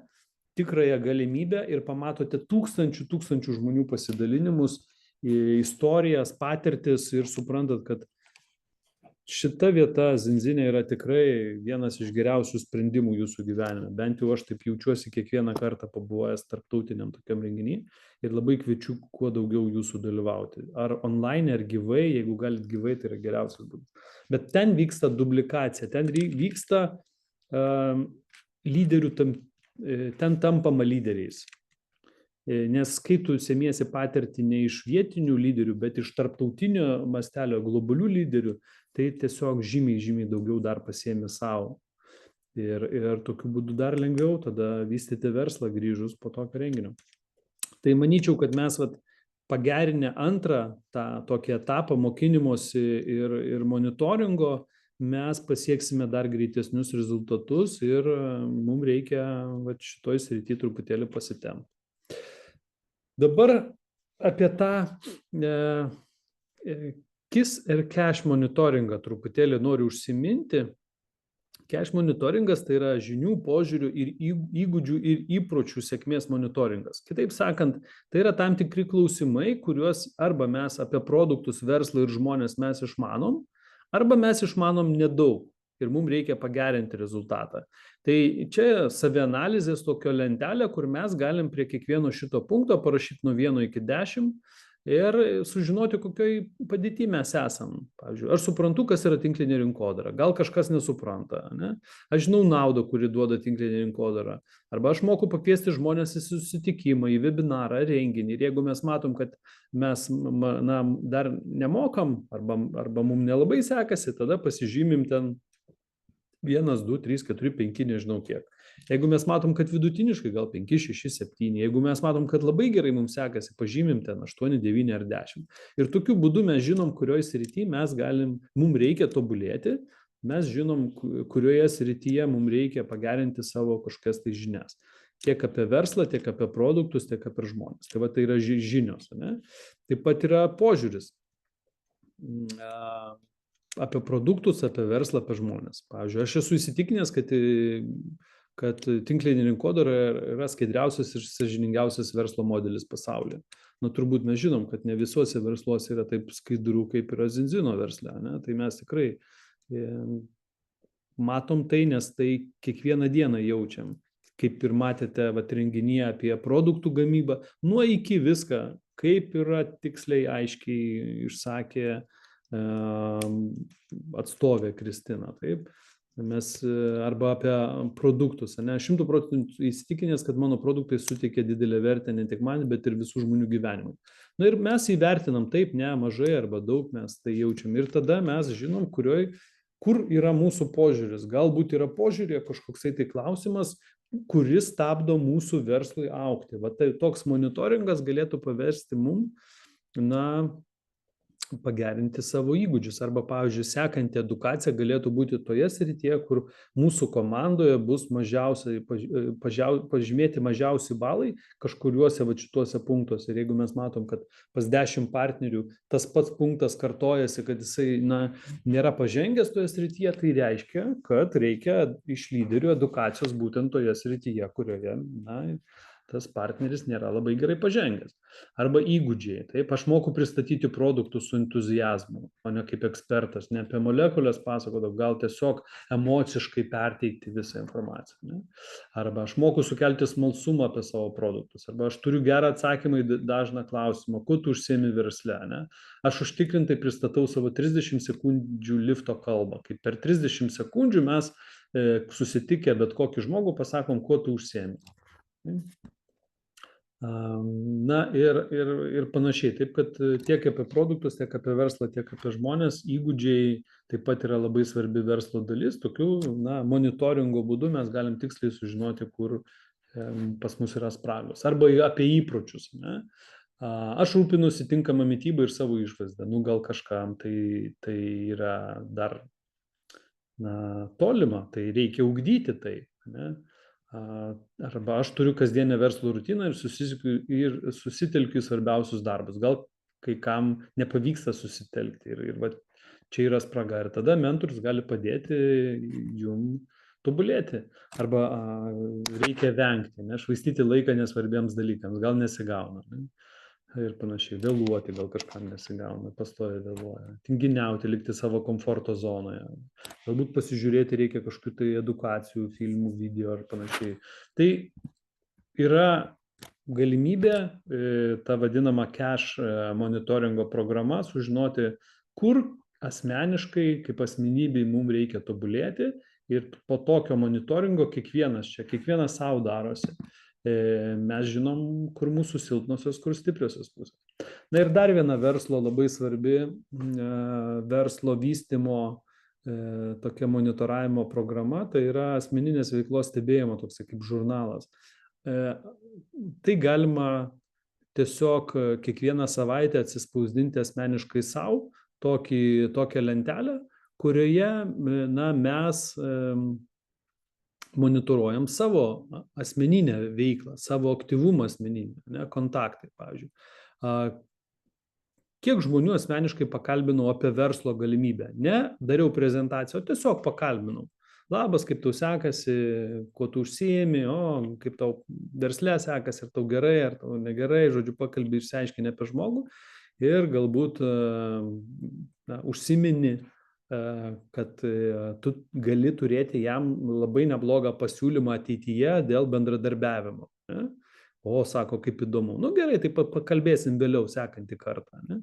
tikrąją galimybę ir pamatote tūkstančių žmonių pasidalinimus, istorijas, patirtis ir suprantat, kad šita vieta Zinzine yra tikrai vienas iš geriausių sprendimų jūsų gyvenime. Bent jau aš taip jaučiuosi kiekvieną kartą pabuvojęs tarptautiniam tokiam renginį ir labai kviečiu kuo daugiau jūsų dalyvauti. Ar online, ar gyvai, jeigu galit gyvai, tai yra geriausias būdas. Bet ten vyksta dublikacija, ten vyksta lyderių, ten tampama lyderiais. Nes kai tu semiesi patirtį ne iš vietinių lyderių, bet iš tarptautinio mastelio globalių lyderių, tai tiesiog žymiai daugiau dar pasiemi savo. Ir tokiu būdu dar lengviau tada vystyti verslą grįžus po tokio renginio. Tai manyčiau, kad mes pagerinę antrą tą tokį etapą mokinimosi ir monitoringo, mes pasieksime dar greitesnius rezultatus ir mums reikia šitoj srity truputėlį pasitempti. Dabar apie tą KISS ir cash monitoringą truputėlį noriu užsiminti. Cash monitoringas tai yra žinių, požiūrių ir įgūdžių ir įpročių sėkmės monitoringas. Kitaip sakant, tai yra tam tikri klausimai, kuriuos arba mes apie produktus, verslą ir žmonės mes išmanom, arba mes išmanom nedaug ir mums reikia pagerinti rezultatą. Tai čia savianalizės tokio lentelė, kur mes galim prie kiekvieno šito punkto parašyti nuo 1 iki 10 ir sužinoti, kokioj padėty mes esam. Pavyzdžiui, aš suprantu, kas yra tinklinė rinkodara, gal kažkas nesupranta, ne? Aš žinau naudą, kuri duoda tinklinė rinkodara, arba aš moku pakviesti žmonės į susitikimą, į webinarą, renginį, ir jeigu mes matom, kad mes dar nemokam, arba mums nelabai sekasi, tada pasižymim ten 1, 2, 3, 4, 5, nežinau kiek. Jeigu mes matom, kad vidutiniškai gal 5, 6, 7, jeigu mes matom, kad labai gerai mums sekasi, pažymim ten 8, 9 ar 10. Ir tokiu būdu mes žinom, kurioje srityje mums reikia tobulėti, mes žinom, kurioje srityje mums reikia pagerinti savo kažkokias tai žinias. Tiek apie verslą, tiek apie produktus, tiek apie žmonės. Tai va, tai yra žinios, ne? Taip pat yra požiūris apie produktus, apie verslą, apie žmonės. Pavyzdžiui, aš esu įsitikinęs, kad tinklinė rinkodara yra skaidriausias ir sąžiningiausias verslo modelis pasaulyje. Na, turbūt mes žinom, kad ne visuose versluose yra taip skaidru, kaip yra Zinzino versle, ne? Tai mes tikrai matom tai, nes tai kiekvieną dieną jaučiam. Kaip ir matėte renginyje apie produktų gamybą, nuo iki viską, kaip yra tiksliai aiškiai išsakė atstovė Kristina, taip? Mes arba apie produktus, ne, 100% įsitikinęs, kad mano produktai suteikia didelę vertę ne tik man, bet ir visų žmonių gyvenimui. Na ir mes įvertinam taip, ne, mažai arba daug, mes tai jaučiam. Ir tada mes žinom, kur yra mūsų požiūris. Galbūt yra požiūrė kažkoksai tai klausimas, kuris stabdo mūsų verslui augti. Va, tai toks monitoringas galėtų paversti mum, pagerinti savo įgūdžius. Arba, pavyzdžiui, sekanti edukacija galėtų būti toje srityje, kur mūsų komandoje bus pažymėti mažiausi balai kažkuriuose šituose punktuose. Ir jeigu mes matom, kad pas 10 partnerių tas pats punktas kartojasi, kad jisai nėra pažengęs toje srityje, tai reiškia, kad reikia iš lyderių edukacijos būtent toje srityje, kurioje tas partneris nėra labai gerai pažengęs. Arba įgūdžiai. Taip, aš moku pristatyti produktus su entuziazmu, o ne kaip ekspertas, ne apie molekulės pasakodavau, gal tiesiog emociškai perteikti visą informaciją. Ne? Arba aš moku sukelti smalsumą apie savo produktus. Arba aš turiu gerą atsakymą į dažną klausimą, kuo tu užsiemi versle. Ne? Aš užtikrintai pristatau savo 30 sekundžių lifto kalbą. Kaip per 30 sekundžių mes susitikę bet kokį žmogų pasakom, kuo tu užsiemi. Na ir panašiai. Taip, kad tiek apie produktus, tiek apie verslą, tiek apie žmonės, įgūdžiai taip pat yra labai svarbi verslo dalis. Tokiu, monitoringo būdu mes galim tiksliai sužinoti, kur pas mus yra spragos. Arba apie įpročius. Ne? Aš rūpinuosi tinkamą mitybą ir savo išvaizdą. Gal kažkam tai yra dar tolima, tai reikia ugdyti tai. Ne? Arba aš turiu kasdienę verslo rutiną ir susitelkiu į svarbiausius darbus. Gal kai kam nepavyksta susitelkti ir va, čia yra spraga. Ir tada mentorius gali padėti jum tobulėti. Arba reikia vengti, švaistyti laiką nesvarbiems dalykams. Gal nesigauna. Ne? Ir panašiai, vėluoti, gal kažkam nesigauna, pastoviai vėluoja, tinginiauti, likti savo komforto zonoje, galbūt pasižiūrėti reikia kažkokių tai edukacijų, filmų, video ar panašiai. Tai yra galimybė, ta vadinama cash monitoringo programa, sužinoti, kur asmeniškai, kaip asmenybei mums reikia tobulėti ir po tokio monitoringo kiekvienas savo darosi. Mes žinom, kur mūsų silpnosios, kur stipriosios pusės. Na ir dar viena verslo labai svarbi verslo vystymo tokia monitoravimo programa, tai yra asmeninės veiklos stebėjimo, toks kaip žurnalas. Tai galima tiesiog kiekvieną savaitę atsispausdinti asmeniškai savo tokią lentelę, kurioje mes monitoruojam savo asmeninę veiklą, savo aktyvumą asmeninį, kontaktai, pavyzdžiui. Kiek žmonių asmeniškai pakalbinau apie verslo galimybę? Ne dariau prezentaciją, tiesiog pakalbinau. Labas, kaip tau sekasi, kuo tu užsiimi, kaip tau versle sekasi, ar tau gerai, ar tau negerai, žodžiu, pakalbį išsiaiškini apie žmogų ir galbūt užsimini, kad tu gali turėti jam labai neblogą pasiūlymą ateityje dėl bendradarbiavimo. Ne? Sako, kaip įdomu. Gerai, tai pakalbėsim vėliau sekantį kartą. Ne?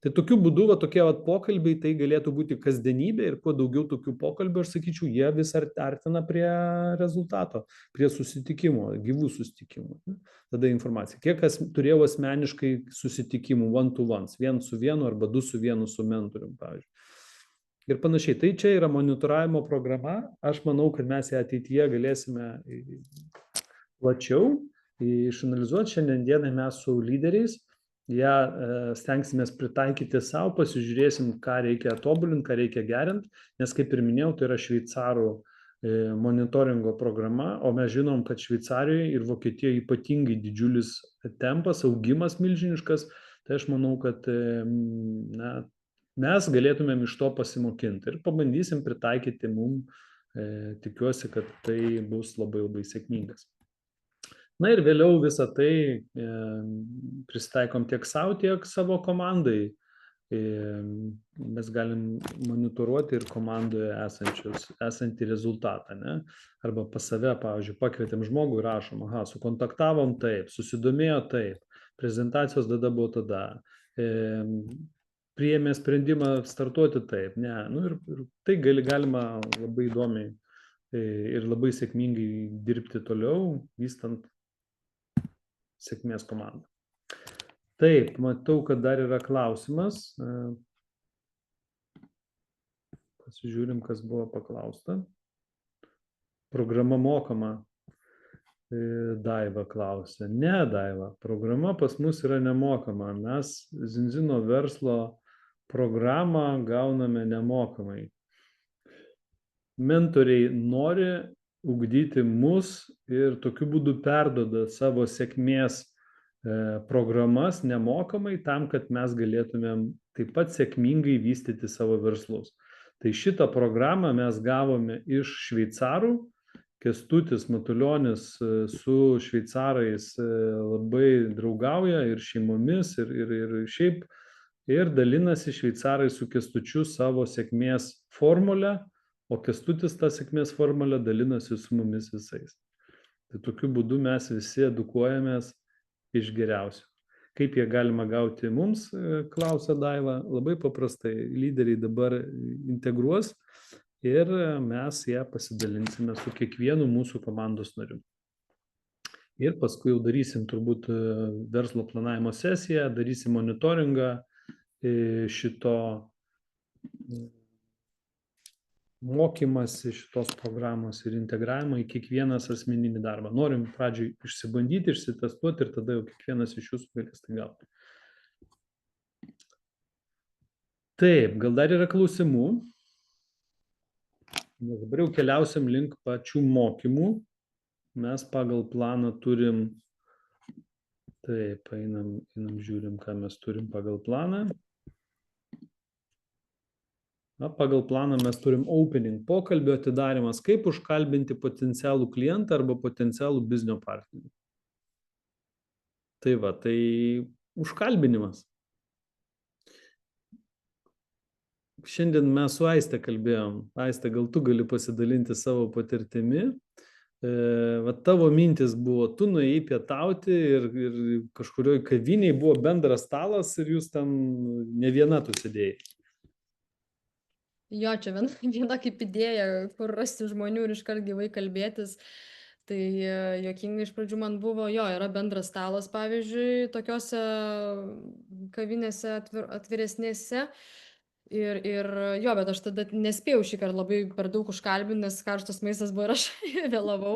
Tai tokiu būdu, tokie pokalbiai, tai galėtų būti kasdienybė ir kuo daugiau tokių pokalbių, aš sakyčiau, jie vis artina prie rezultato, prie susitikimo, gyvų susitikimų. Ne? Tada informacija. Kiek turėjau asmeniškai susitikimų, one-to-ones, vien su vienu arba du su vienu su mentorium, pavyzdžiui. Ir panašiai. Tai čia yra monitoravimo programa. Aš manau, kad mes ją ateityje galėsime plačiau išanalizuoti. Šiandien dienai mes su lyderiais ją stengsimės pritaikyti savo, pasižiūrėsim, ką reikia tobulinti, ką reikia gerinti, nes kaip ir minėjau, tai yra šveicarų monitoringo programa, o mes žinom, kad Šveicarijoje ir Vokietijoje ypatingai didžiulis tempas, augimas milžiniškas, tai aš manau, kad mes galėtumėm iš to pasimokinti ir pabandysim pritaikyti mum, tikiuosi, kad tai bus labai labai sėkmingas. Na ir vėliau visą tai pristaikom tiek savo, tiek savo komandai. Mes galim monitoruoti ir komandoje esantį rezultatą. Ne? Arba pas save, pavyzdžiui, pakvietėm žmogų ir rašom, sukontaktavom taip, susidomėjo taip, prezentacijos data buvo tada, priėmė sprendimą startuoti taip, ne, ir tai galima labai įdomiai ir labai sėkmingai dirbti toliau, vystant sėkmės komandą. Taip, matau, kad dar yra klausimas. Pasižiūrim, kas buvo paklausta. Programa mokama. Daiva klausia. Ne, Daiva, programa pas mus yra nemokama. Mes Zinzino verslo programą gauname nemokamai. Mentoriai nori ugdyti mus ir tokiu būdu perduoda savo sėkmės programas nemokamai tam, kad mes galėtumėm taip pat sėkmingai vystyti savo verslus. Tai šitą programą mes gavome iš šveicarų. Kęstutis Matulionis su šveicarais labai draugauja ir šeimomis ir šiaip ir dalinasi šveicarai su Kęstučiu savo sėkmės formulę, o Kęstutis tą sėkmės formulę dalinasi su mumis visais. Tai tokiu būdu mes visi edukuojamės iš geriausių. Kaip jie galima gauti mums, klausia Daiva, labai paprastai. Lyderiai dabar integruos ir mes ją pasidalinsime su kiekvienu mūsų komandos nariu. Ir paskui jau darysim turbūt verslo planavimo sesiją, darysim monitoringą šito mokymasi šitos programos ir integravimą į kiekvienas asmeninį darbą. Norim pradžioj išsibandyti, išsitestuoti ir tada jau kiekvienas iš jūsų galės tai gauti. Taip, gal dar yra klausimų? Nes dabar jau keliausim link pačių mokymų. Mes pagal planą turim, taip, einam žiūrim, ką mes turim pagal planą. Na, pagal planą mes turim opening, pokalbio atidarimas, kaip užkalbinti potencialų klientą arba potencialų biznio partnerį. Tai va, tai užkalbinimas. Šiandien mes su Aiste kalbėjom. Aiste, gal tu gali pasidalinti savo patirtimi. Va tavo mintis buvo, tu nuėjai pietauti ir kažkurioj kaviniai buvo bendras stalas ir jūs ten ne viena tu sėdėjai. Jo, čia viena kaip idėja, kur rasti žmonių ir iškart gyvai kalbėtis. Tai juokinga iš pradžių man buvo, jo, yra bendras stalas, pavyzdžiui, tokiose kavinėse atviresnėse. Ir jo, bet aš tada nespėjau šį kartą labai per daug užkalbinti, nes karštas maistas buvo ir aš vėlavau.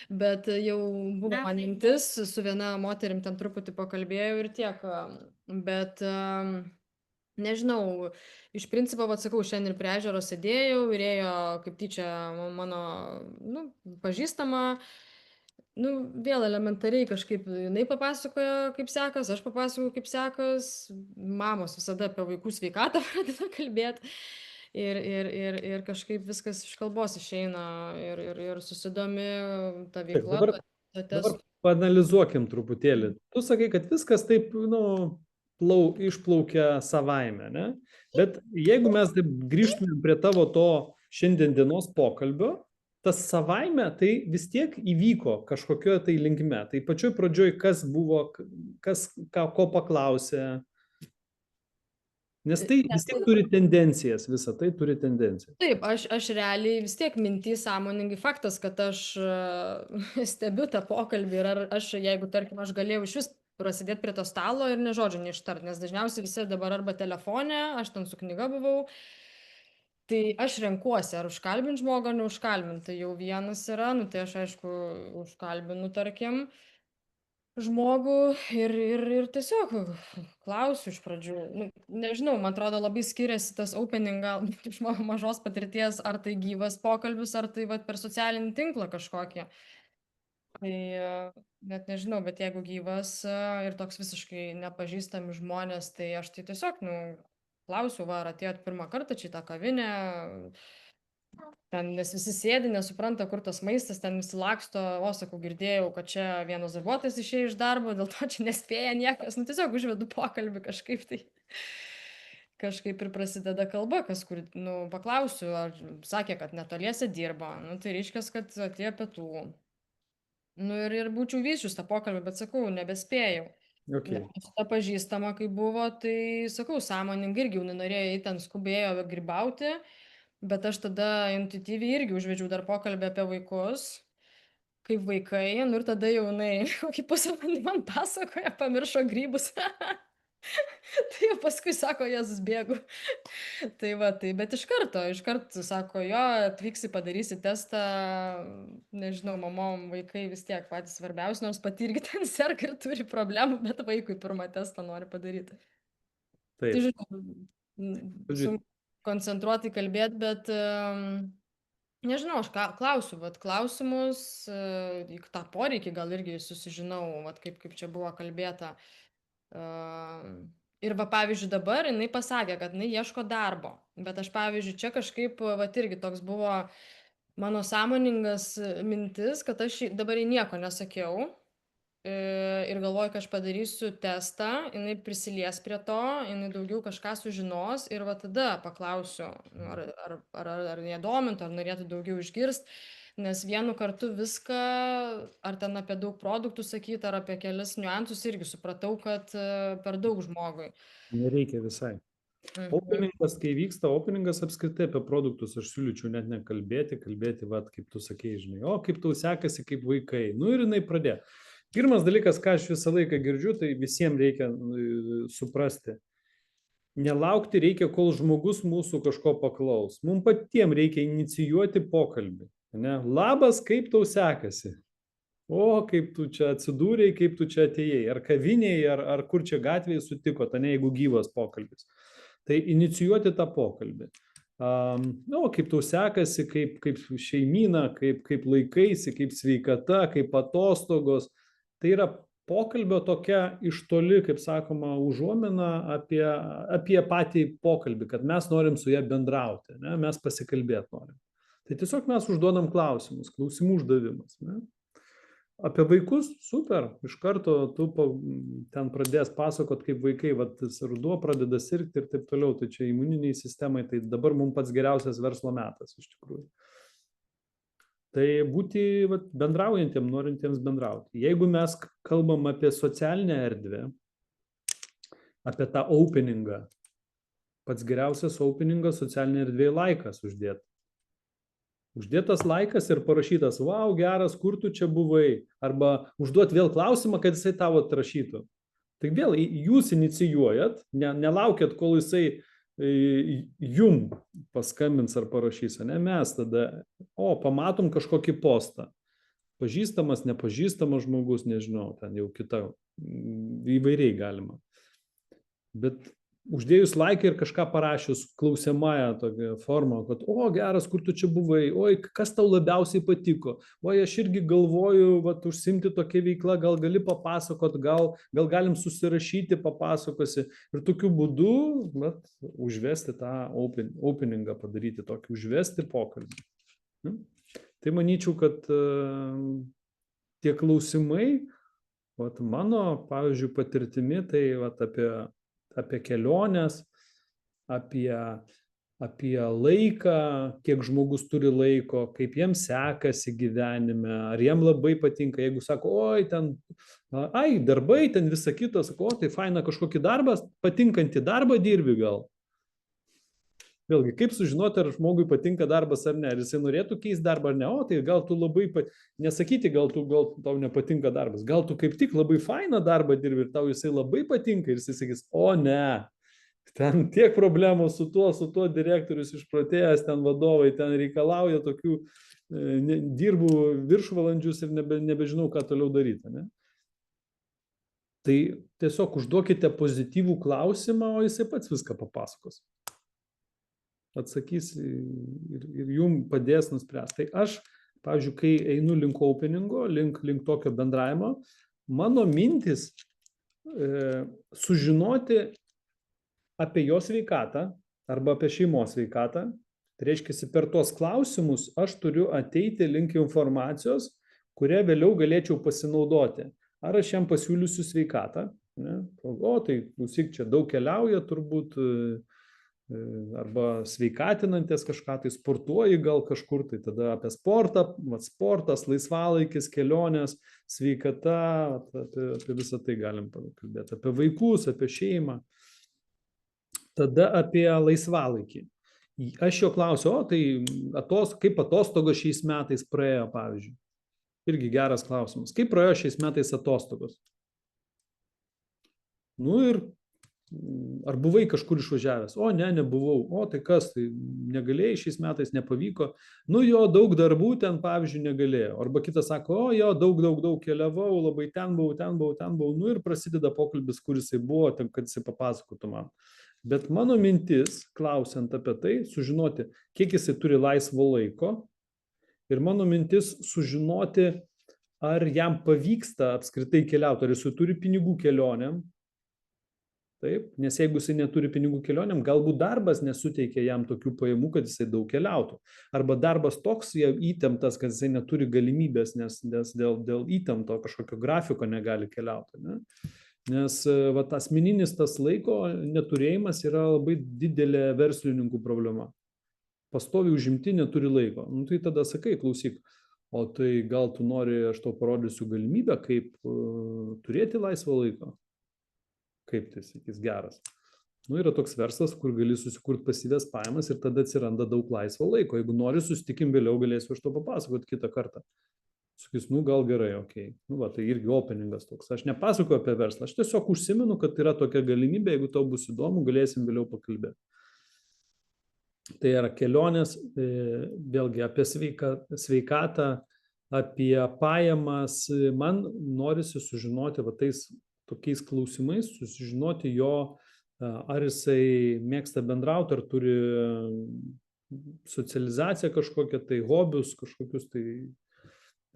Bet jau buvo man mintis, su viena moterim ten truputį pakalbėjau ir tiek. Bet nežinau, iš principo, atsakau, šiandien prie ežero sėdėjau ir ėjo kaip tyčia mano pažįstama. Vėl elementariai kažkaip jinai papasakojo, kaip sekas, aš papasakoju, kaip sekas. Mamos visada apie vaikų sveikatą pradeda kalbėti. Ir kažkaip viskas iš kalbos išeina ir susidomi ta veikla. Dabar paanalizuokim truputėlį. Tu sakai, kad viskas taip, išplaukia savaime, ne? Bet jeigu mes taip grįžtume prie tavo to šiandien dienos pokalbio, tas savaime tai vis tiek įvyko kažkokioje tai linkme. Tai pačioj pradžioj kas buvo, ko paklausė. Nes tai vis tiek turi tendencijas, visa tai turi tendencijas. Taip, aš realiai vis tiek minty sąmoningai faktas, kad aš stebiu tą pokalbį ir ar aš, jeigu tarkim, aš galėjau iš vis prasidėti prie to stalo ir ne žodžio neištart, nes dažniausiai visi dabar arba telefone, aš ten su knyga buvau. Tai aš renkuosi, ar užkalbint žmogų, ar neužkalbint. Tai jau vienas yra, tai aš aišku užkalbinu, tarkim, žmogų ir tiesiog klausiu iš pradžių. Nežinau, man atrodo labai skiriasi tas opening gal iš mažos patirties, ar tai gyvas pokalbis, ar tai per socialinį tinklą kažkokį. Tai net nežinau, bet jeigu gyvas ir toks visiškai nepažįstami žmonės, tai aš tai tiesiog, klausiu, ar atėjot pirmą kartą čia į tą kavinę, ten, nes visi sėdi, nesupranta, kur tas maistas, ten visi laksto, sakau, girdėjau, kad čia vienas darbuotojas išėjo iš darbo, dėl to čia nespėja niekas, tiesiog užvedu pokalbį kažkaip tai. Kažkaip ir prasideda kalba, kas kur, paklausiu, ar sakė, kad netoliese dirba, tai reiškia, kad atėjo pietų. Ir būčiau vyščius tą pokalbį, bet sakau, nebespėjau. Okay. Ta pažįstama, kai buvo, tai sakau, sąmoningai irgi norėjo ten skubėjo grybauti, bet aš tada intuityviai irgi užvedžiau dar pokalbį apie vaikus, kaip vaikai, ir tada jau kokį pusvalandį man pasakoja, pamiršo grybus. Tai jau paskui sako, Jėzus bėgu. Tai bet iš karto sako, jo, atvyksi, padarysi testą, nežinau, mamom, vaikai vis tiek patys svarbiausi, nors pati irgi ten serga ir turi problemų, bet vaikui pirmą testą nori padaryti. Taip. Tai žinau, koncentruotai kalbėti, bet nežinau, aš klausiu, klausimus, tą poreikį gal irgi susižinau, kaip čia buvo kalbėta. Ir pavyzdžiui, dabar jinai pasakė, kad jinai ieško darbo, bet aš, pavyzdžiui, čia kažkaip, irgi toks buvo mano sąmoningas mintis, kad aš dabar nieko nesakiau ir galvoju, kad aš padarysiu testą, jinai prisilies prie to, jinai daugiau kažką sužinos ir tada paklausiu, ar jie domintų, ar norėtų daugiau išgirsti. Nes vienu kartu viską, ar ten apie daug produktų sakyti, ar apie kelis niuansus, irgi supratau, kad per daug žmogui. Nereikia visai. Openingas, kai vyksta openingas apskritai apie produktus, aš siūlyčiau net nekalbėti, kaip tu sakei, žinai, kaip tau sekasi, kaip vaikai. Ir jinai pradėjo. Pirmas dalykas, ką aš visą laiką girdžiu, tai visiems reikia suprasti. Nelaukti reikia, kol žmogus mūsų kažko paklaus. Mums patiems reikia inicijuoti pokalbį. Ne? Labas, kaip tau sekasi? O, kaip tu čia atsidūrėjai, kaip tu čia atėjai. Ar kavinėje, ar kur čia gatvėje sutiko, ne, jeigu gyvas pokalbis. Tai inicijuoti tą pokalbį. Kaip tau sekasi, kaip šeimyna, kaip laikaisi, kaip sveikata, kaip atostogos. Tai yra pokalbio tokia iš toli, kaip sakoma, užuomina apie patį pokalbį, kad mes norim su ją bendrauti, ne? Mes pasikalbėti norim. Tai tiesiog mes užduodam klausimus, klausimų uždavimas. Ne? Apie vaikus, super, iš karto tu ten pradės pasakot, kaip vaikai, ruduo pradeda sirgti ir taip toliau, tai čia imuniniai sistemai, tai dabar mums pats geriausias verslo metas iš tikrųjų. Tai būti bendraujantiems, norintiems bendrauti. Jeigu mes kalbam apie socialinę erdvę, apie tą openingą, pats geriausias openingas socialinė erdvė laikas uždėti. Uždėtas laikas ir parašytas, wow, geras, kur tu čia buvai, arba užduot vėl klausimą, kad jisai tavo atrašytų. Tai vėl jūs inicijuojat, nelaukiat, kol jisai jum paskambins ar parašys, ne, mes tada, pamatom kažkokį postą. Pažįstamas, nepažįstamas žmogus, nežinau, ten jau kita, įvairiai galima. Bet uždėjus laiką ir kažką parašius klausiamąją tokią formą, kad, geras, kur tu čia buvai, kas tau labiausiai patiko, aš irgi galvoju, užsimti tokia veikla, gal gali papasakot, gal galim susirašyti, papasakosi ir tokiu būdu užvesti tą openingą, padaryti tokį, užvesti pokalbį. Tai manyčiau, kad tie klausimai, mano, pavyzdžiui, patirtimi, tai apie keliones, apie laiką, kiek žmogus turi laiko, kaip jiems sekasi gyvenime, ar jiem labai patinka, jeigu sako, darbai, ten visa kita, sako, tai faina kažkokį darbą, patinkantį darbą dirbi gal. Vėlgi, kaip sužinoti, ar žmogui patinka darbas ar ne, ar jisai norėtų keisti darbą ar ne, tai gal tu labai, nesakyti, gal tau nepatinka darbas, gal tu kaip tik labai fainą darbą dirbi ir tau jisai labai patinka ir jisai sakys, ne, ten tiek problemų su tuo direktorius išprotėjęs, ten vadovai, ten reikalauja tokių, dirbu viršvalandžius ir nebežinau, ką toliau daryti, ne? Tai tiesiog užduokite pozityvų klausimą, o jisai pats viską papasakos. Atsakys ir jums padės nuspręsti. Tai aš, pavyzdžiui, kai einu link openingo, link tokio bendravimo, mano mintis sužinoti apie jo sveikatą arba apie šeimos sveikatą, tai reiškia, per tuos klausimus aš turiu ateiti link informacijos, kurią vėliau galėčiau pasinaudoti. Ar aš jam pasiūlysiu sveikatą, ne? Tai klausyk, čia daug keliauja turbūt, arba sveikatinantis kažką, tai sportuoji gal kažkur, tai tada apie sportą, sportas, laisvalaikis, kelionės, sveikata, apie visą tai galim kalbėti, apie vaikus, apie šeimą. Tada apie laisvalaikį. Aš jo klausiu, tai kaip atostogos šiais metais praėjo, pavyzdžiui. Irgi geras klausimas. Kaip praėjo šiais metais atostogos? Ir ar buvai kažkur išvažiavęs? Ne, nebuvau. Tai kas, tai negalėjai šiais metais, nepavyko. Daug darbų ten, pavyzdžiui, negalėjau. Arba kitas sako, daug keliavau, labai ten buvau. Ir prasideda pokalbis, kur jisai buvo, kad jisai papasakotų man. Bet mano mintis, klausiant apie tai, sužinoti, kiek jisai turi laisvo laiko. Ir mano mintis sužinoti, ar jam pavyksta apskritai keliauti, ar jisai turi pinigų kelionėm. Taip, nes jeigu jisai neturi pinigų kelionėm, galbūt darbas nesuteikia jam tokių pajamų, kad jisai daug keliautų. Arba darbas toks įtemptas, kad jisai neturi galimybės, nes dėl įtempto kažkokio grafiko negali keliauti. Ne? Nes asmeninis tas laiko neturėjimas yra labai didelė verslininkų problema. Pastoviai užimti neturi laiko. Tai tada sakai, klausyk, o tai gal tu nori, aš tau parodysiu galimybę, kaip turėti laisvą laiko. Kaip tai sakys, geras. Yra toks verslas, kur gali susikurti pasyvias pajamas ir tada atsiranda daug laisvo laiko. Jeigu nori, susitikim vėliau, galėsiu aš to papasakoti kitą kartą. sakys, nu gal gerai, okei. Nu, va, tai irgi openingas toks. Aš nepasakoju apie verslą, aš tiesiog užsimenu, kad yra tokia galimybė, jeigu tau bus įdomu, galėsim vėliau pakalbėti. Tai yra kelionės, vėlgi apie sveikatą, apie pajamas. Man norisi sužinoti va tais tokiais klausimais, susižinoti jo, ar jisai mėgsta bendrauti, ar turi socializaciją kažkokią, tai hobius kažkokius, tai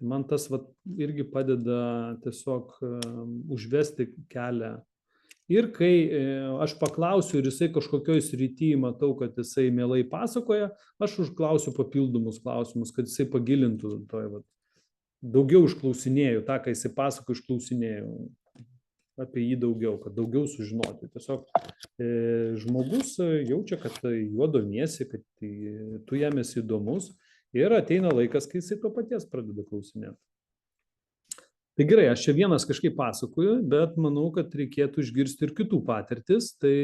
man tas va, irgi padeda tiesiog užvesti kelią. Ir kai aš paklausiu ir jisai kažkokioj srity matau, kad jisai mielai pasakoja, aš užklausiu papildomus klausimus, kad jisai pagilintų toj, va, daugiau išklausinėjau, tą, kai jisai pasako, išklausinėjau apie jį daugiau, kad daugiau sužinoti. Tiesiog žmogus jaučia, kad juo domiesi, kad tu jam esi įdomus ir ateina laikas, kai jisai to paties pradeda klausinėti. Tai gerai, aš čia vienas kažkaip pasakoju, bet manau, kad reikėtų išgirsti ir kitų patirtis, tai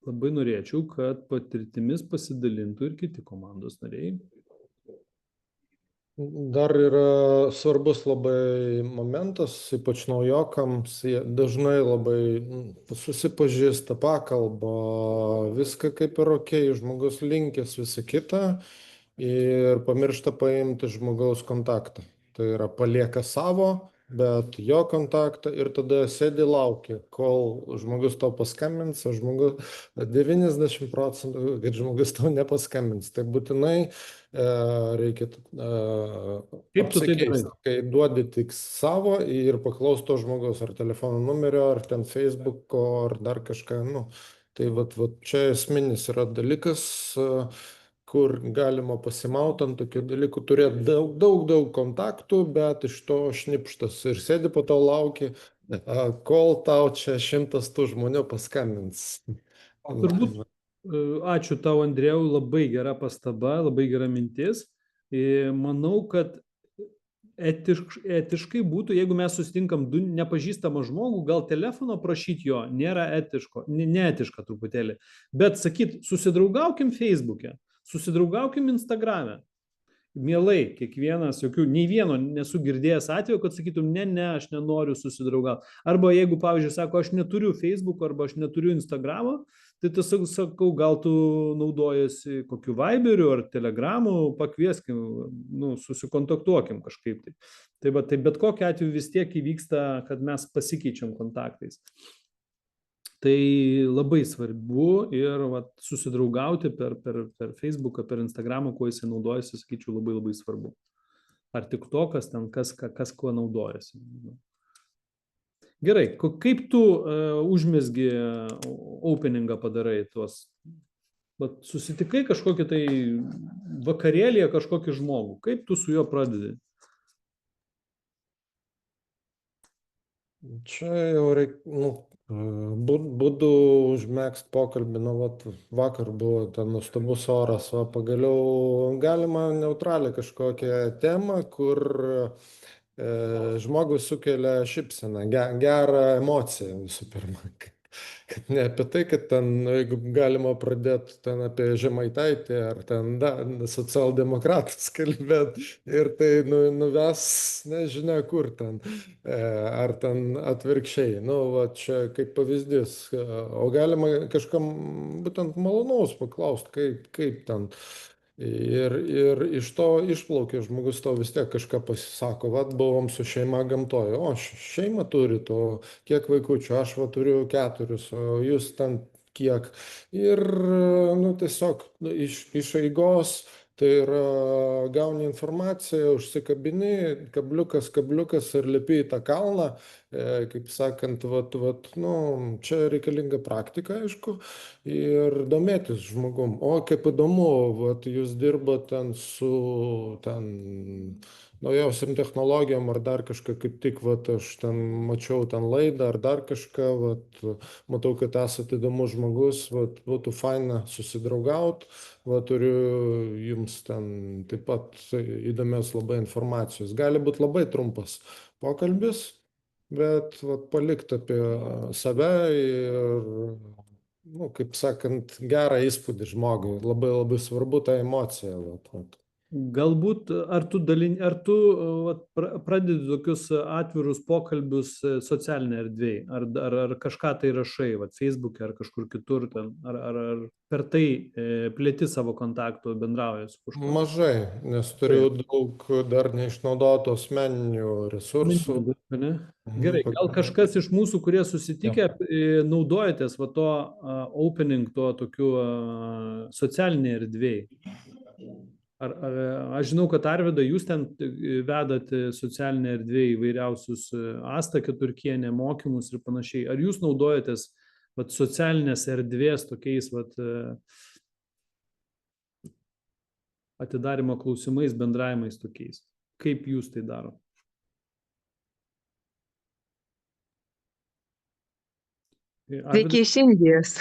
labai norėčiau, kad patirtimis pasidalintų ir kiti komandos nariai. Dar yra svarbus labai momentas, ypač naujokams, jie dažnai labai susipažįsta, pakalba, viską kaip ir ok, žmogus linkęs visą kitą ir pamiršta paimti žmogaus kontaktą. Tai yra palieka savo, bet jo kontaktą ir tada sėdi laukia, kol žmogus tau paskambins, o žmogus 90%, kad žmogus tau nepaskambins. Tai būtinai reikia apsikeisti, kai duodi tik savo ir paklaus to žmogaus ar telefono numerio, ar ten Facebooko, ar dar kažką. Nu, tai vat čia esminis yra dalykas, kur galima pasimauti ant tokių dalykų, turėti daug kontaktų, bet iš to šnipštas ir sėdi po to lauki, kol tau čia 100 tų žmonių paskambins. Turbūt, ačiū tau, Andrėjau, labai gera pastaba, labai gera mintis. Manau, kad etiškai būtų, jeigu mes susitinkam nepažįstamą žmogų, gal telefono prašyti jo nėra neetiška truputėlį, bet sakyt, susidraugaukim Facebook'e, susidraugaukim Instagram'e. Mielai, kiekvienas, nei vieno nesu girdėjęs atveju, kad sakytum, ne, aš nenoriu susidraugauti. Arba jeigu, pavyzdžiui, sako, aš neturiu Facebook'o arba aš neturiu Instagram'o, tai tiesiog sakau, gal tu naudojasi kokiu Viberiu ar Telegramu, pakvieskim, susikontaktuokim kažkaip tai. Tai bet kokiu atveju vis tiek įvyksta, kad mes pasikeičiam kontaktais. Tai labai svarbu ir susidraugauti per Facebooką, per Instagramą, kuo jisai naudojasi, sakyčiau, labai svarbu. Ar TikTokas ten, kas kuo naudojasi. Gerai, kaip tu užmesgi openingą padarai tuos? Susitikai kažkokį tai vakarėlėje kažkokį žmogų, kaip tu su juo pradedi? Čia jau reikia, būdu užmėgst pokalbį, vakar buvo ten nuostabus oras, o pagaliau galima neutralią kažkokią temą, kur žmogus sukelia šypseną, gerą emociją visų pirma. Kad ne apie tai, kad ten, jeigu galima pradėti ten apie Žemaitaitį ar ten socialdemokratus kalbėti ir tai nuves, nežinia kur ten, ar ten atvirkščiai. Čia kaip pavyzdys. O galima kažkam būtent malonaus paklausti, kaip ten. Ir iš to išplaukia, žmogus tau vis tiek kažką pasisako, buvom su šeima gamtoje, o šeima turi to, kiek vaikučių, aš turiu 4, o jūs ten kiek. Ir tiesiog iš eigos, tai yra gauni informaciją, užsikabini, kabliukas ir lipi į tą kalną, kaip sakant, čia reikalinga praktika, aišku, ir domėtis žmogum. O kaip įdomu, jūs dirbat ten su naujausiam technologijom ar dar kažką, kaip tik, aš ten mačiau ten laidą ar dar kažką, matau, kad esate įdomus žmogus, būtų faina susidraugauti, turiu jums ten taip pat įdomios labai informacijos. Gali būti labai trumpas pokalbis, bet palikti apie save ir, kaip sakant, gerą įspūdį žmogui. Labai svarbu ta emocija. Galbūt ar tu vat, pradedi tokius atvirus pokalbius socialinėje erdvėje, ar kažką tai rašai, vat, Facebook'e ar kažkur kitur, ten, ar per tai plėti savo kontaktų, bendrauji su kažkuo? Mažai, nes turiu daug dar neišnaudotų asmeninių resursų. Ne? Gerai, gal kažkas iš mūsų, kurie susitikę, naudojatės va to opening, to tokiu socialinėje erdvėje? Aš žinau, kad Arvydai, jūs ten vedat socialinę erdvę įvairiausius Asta Keturkienė mokymus ir panašiai. Ar jūs naudojatės vat, socialinės erdvės tokiais vat, atidarimo klausimais, bendravimais tokiais? Kaip jūs tai daro? Sveiki iš Indijos.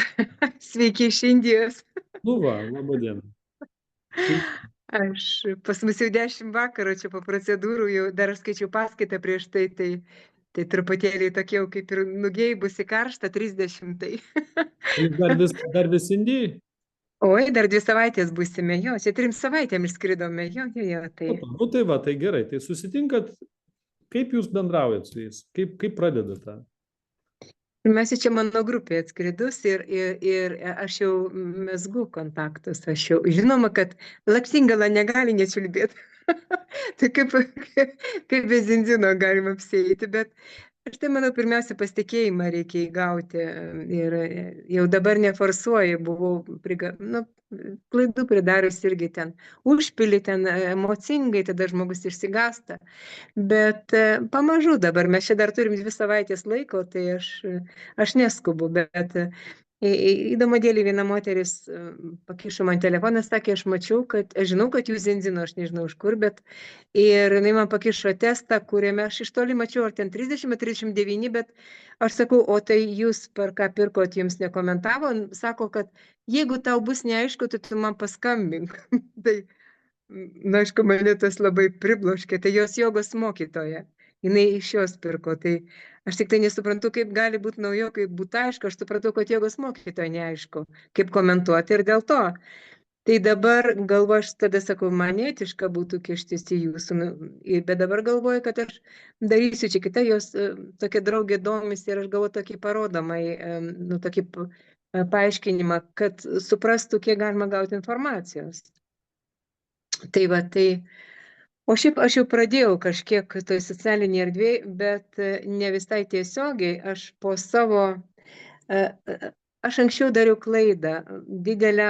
Sveiki iš Indijos. Nu va, laba diena. Aš pas mus jau 10 vakaro čia po procedūrų, jau dar aš skaičiau paskaitą prieš tai, tai truputėlį tokia jau kaip ir nugeibusi karšta 30. Tai. Jūs dar vis Indijai? Oi, dar 2 savaitės būsime, jo, čia 3 savaitėm išskridome, jo, tai. Nu tai va, tai gerai, tai susitinkat, kaip jūs bendraujat su jais, kaip pradedat tą? Mes čia mano grupė atskridus ir aš jau mezgu kontaktus, aš jau žinoma, kad Lakštingala negali nečiulbėti, tai kaip be Zinzino galima apsieiti, bet aš tai manau, pirmiausia, pasitikėjimą reikia įgauti ir jau dabar neforsuoju, buvau klaidų pridarius irgi ten, užpili ten emocingai, tada žmogus išsigąsta, bet pamažu dabar, mes čia dar turim 2 savaitės laiko, tai aš neskubu, bet įdomu dėlį viena moteris pakišo man telefoną, sakė, aš mačiau, kad aš žinau, kad jūs Zinzino, aš nežinau iš kur, bet ir jinai man pakišo testą, kuriame aš iš toli mačiau, ar ten 30, 39, bet aš sakau, o tai jūs per ką pirkot, jums nekomentavo, sako, kad jeigu tau bus neaišku, tai tu man paskambink. Tai, na, aišku, mane tas labai pribloškė, tai jos jogos mokytoja. Jinai iš jos pirko, tai aš tik tai nesuprantu, kaip gali būti naujo, kaip būtų aišku, aš supratau, kad jogos mokytoja neaišku, kaip komentuoti ir dėl to. Tai dabar galvoju, aš tada sakau, man etiška būtų kištis į jūsų, bet dabar galvoju, kad aš darysiu čia kitą, jos tokia draugė domisi ir aš galvoju tokį parodomai, tokį paaiškinimą, kad suprastų, kiek galima gauti informacijos. Tai va, tai... O šiaip aš jau pradėjau kažkiek toj socialinėje erdvėje, bet ne visai tiesiogiai, aš po savo, aš anksčiau dariau klaidą didelę,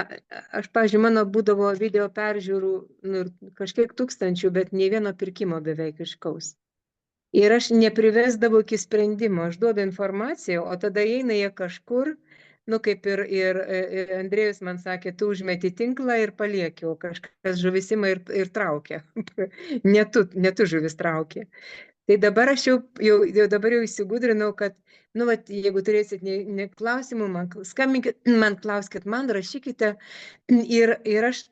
aš, pavyzdžiui, mano būdavo video peržiūrų kažkiek tūkstančių, bet nei vieno pirkimo beveik iškaus. Ir aš neprivesdavau iki sprendimo, aš duodu informaciją, o tada eina jie kažkur, kaip ir Andrėjus man sakė, tu užmeti tinklą ir palieki, o kažkas žuvis ima ir traukia. Ne tu žuvis traukia. Tai dabar aš jau įsigudrinau, kad, jeigu turėsit klausimų, man skambinkit, man klauskit, man rašykite. Ir aš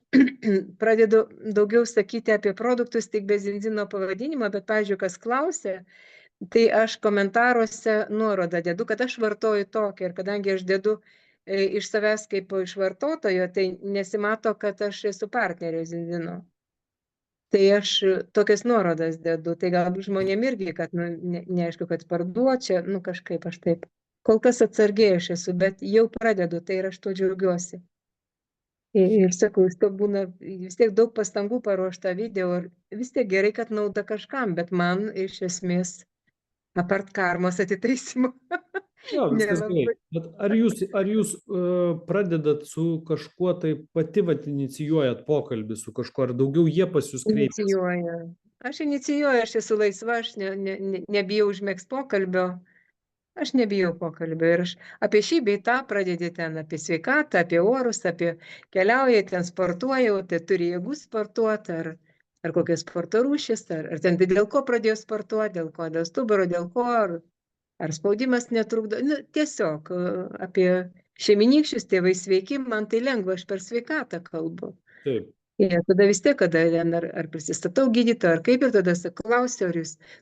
pradedu daugiau sakyti apie produktus, tik be Zinzino pavadinimo, bet, pavyzdžiui, kas klausė, tai aš komentaruose nuorodą dedu, kad aš vartoju tokią ir kadangi aš dedu iš savęs kaip iš vartotojo, tai nesimato, kad aš esu partnerė Zinzino. Tai aš tokias nuorodas dedu, tai galbūt žmonėm irgi, kad neaišku, kad parduočia, kažkaip aš taip. Kol kas atsargiai aš esu, bet jau pradedu, tai ir aš to džiaugiuosi. Ir sakau, vis tiek būna vis tiek daug pastangų paruošta video ir vis tiek gerai, kad nauda kažkam, bet man iš esmės apart karmos atitaisimo. Jo, viskas gerai. Bet ar jūs pradedat su kažkuo tai pati inicijuojat pokalbį su kažkuo, ar daugiau jie pas jūs kreipiasi? Inicijuoja. Aš inicijuoju, aš esu laisva, aš nebijau užmėgsti pokalbio. Aš nebijau pokalbio ir aš apie šį bei tą pradedi ten, apie sveikatą, apie orus, apie keliauja, ten sportuoja, tai turi jėgų sportuoti, ar kokios sporto rūšis, ar ten dėl ko pradėjo sportuoti, dėl stuburo, dėl ko, ar spaudimas netrukdo. Tiesiog apie šeiminykščius, tėvai sveiki, man tai lengva, aš per sveikatą kalbu. Taip. Ir tada vis tiek, kada ar prisistatau gydytoją, ar kaip, ir tada klausiu,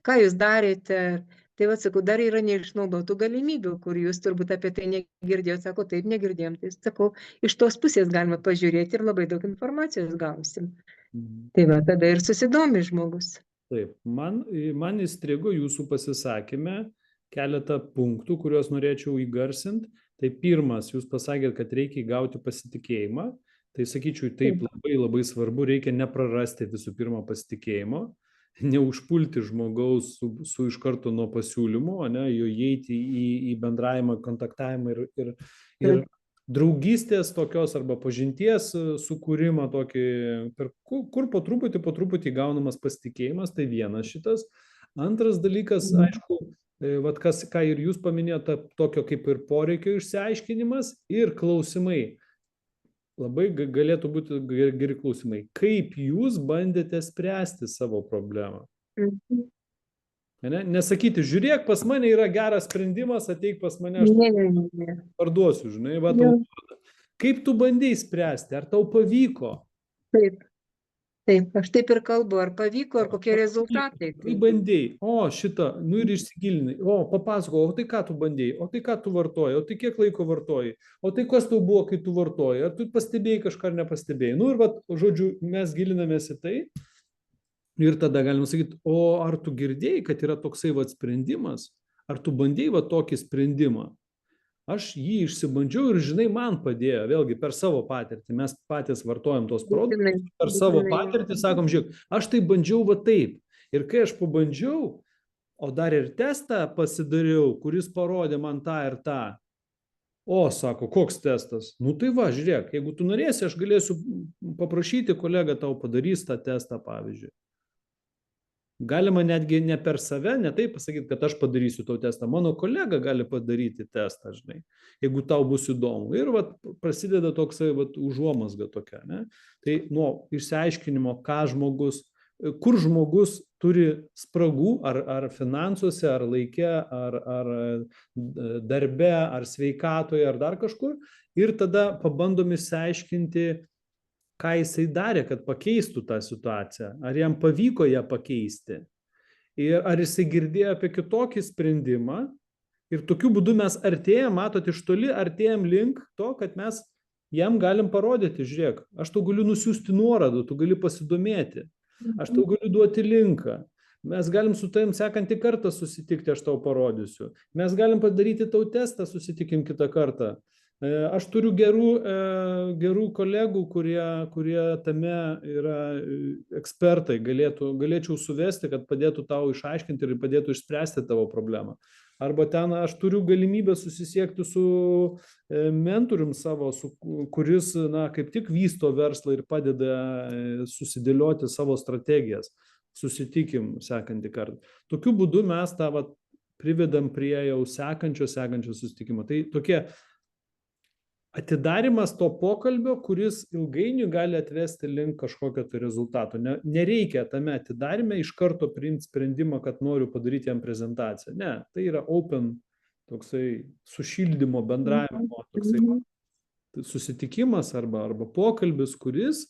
ką jūs darėte. Tai sakau, dar yra neišnaudotų galimybių, kur jūs turbūt apie tai negirdėjot, sako, taip, negirdėjom. Tai sakau, iš tos pusės galima pažiūrėti ir labai daug informacijos gausim. Tai va, tada ir susidomi žmogus. Taip, man įstrigo jūsų pasisakyme keletą punktų, kuriuos norėčiau įgarsinti. Tai pirmas, jūs pasakėt, kad reikia įgauti pasitikėjimą. Tai sakyčiau, taip, labai labai svarbu, reikia neprarasti visų pirma pasitikėjimo, neužpulti žmogaus su iš karto nuo pasiūlymų, ne, jo įeiti į bendravimą, kontaktavimą ir draugystės tokios arba pažinties sukūrimą tokį, kur po truputį gaunamas pasitikėjimas, tai vienas šitas. Antras dalykas, aišku, vat ką ir jūs paminėjote, tokio kaip ir poreikio išsiaiškinimas ir klausimai. Labai galėtų būti geri klausimai. Kaip jūs bandėte spręsti savo problemą? Nesakyti, žiūrėk, pas mane yra geras sprendimas, ateik pas mane, aš parduosiu, žinai. Va, kaip tu bandėjai spręsti? Ar tau pavyko? Taip, aš taip ir kalbu, ar pavyko, ar kokie rezultatai. Kai bandėjai, šitą, ir išsigilinai, papasako, o tai ką tu bandėjai, o tai ką tu vartoji, o tai kiek laiko vartoji, o tai kas tau buvo, kai tu vartoji, ar tu pastebėjai kažką ar nepastebėjai. Ir va, žodžiu, mes gilinamės į tai ir tada galim sakyti, o ar tu girdėjai, kad yra toksai va sprendimas, ar tu bandėjai va tokį sprendimą. Aš jį išsibandžiau ir, žinai, man padėjo, vėlgi, per savo patirtį. Mes patys vartojam tos produktus, per savo patirtį sakom, žiūrėk, aš tai bandžiau va taip. Ir kai aš pabandžiau, o dar ir testą pasidariau, kuris parodė man tą ir tą. Sako, koks testas? Tai va, žiūrėk, jeigu tu norėsi, aš galėsiu paprašyti, kolega tau padarys tą testą, pavyzdžiui. Galima netgi ne per save, ne taip pasakyti, kad aš padarysiu tau testą. Mano kolega gali padaryti testą, žinai, jeigu tau bus įdomu. Ir vat, prasideda toksai užuomazga tokia. Ne? Tai nuo išsiaiškinimo, kur žmogus turi spragų, ar finansuose, ar laike, ar darbe, ar sveikatoje, ar dar kažkur. Ir tada pabandom išsiaiškinti, ką jisai darė, kad pakeistų tą situaciją, ar jam pavyko ją pakeisti, ir ar jisai girdėjo apie kitokį sprendimą, ir tokiu būdu mes artėjam, matot, iš toli artėjam link to, kad mes jam galim parodyti, žiūrėk, aš tau galiu nusiųsti nuorodų, tu gali pasidomėti, aš tau galiu duoti linką, mes galim su tavim sekantį kartą susitikti, aš tau parodysiu, mes galim padaryti tau testą, susitikim kitą kartą. Aš turiu gerų kolegų, kurie tame yra ekspertai, galėčiau suvesti, kad padėtų tau išaiškinti ir padėtų išspręsti tavo problemą. Arba ten aš turiu galimybę susisiekti su mentorium savo, kuris kaip tik vysto verslą ir padeda susidėlioti savo strategijas. Susitikim sekantį kartą. Tokiu būdu mes tą privedam prie jau sekančio susitikimo. Tai tokie atidarimas to pokalbio, kuris ilgainiui gali atvesti link kažkokio tai rezultato. Nereikia tame atidarime iš karto priimti sprendimą, kad noriu padaryti jam prezentaciją. Ne, tai yra open, toksai sušildymo, bendravimo, toksai susitikimas arba pokalbis, kuris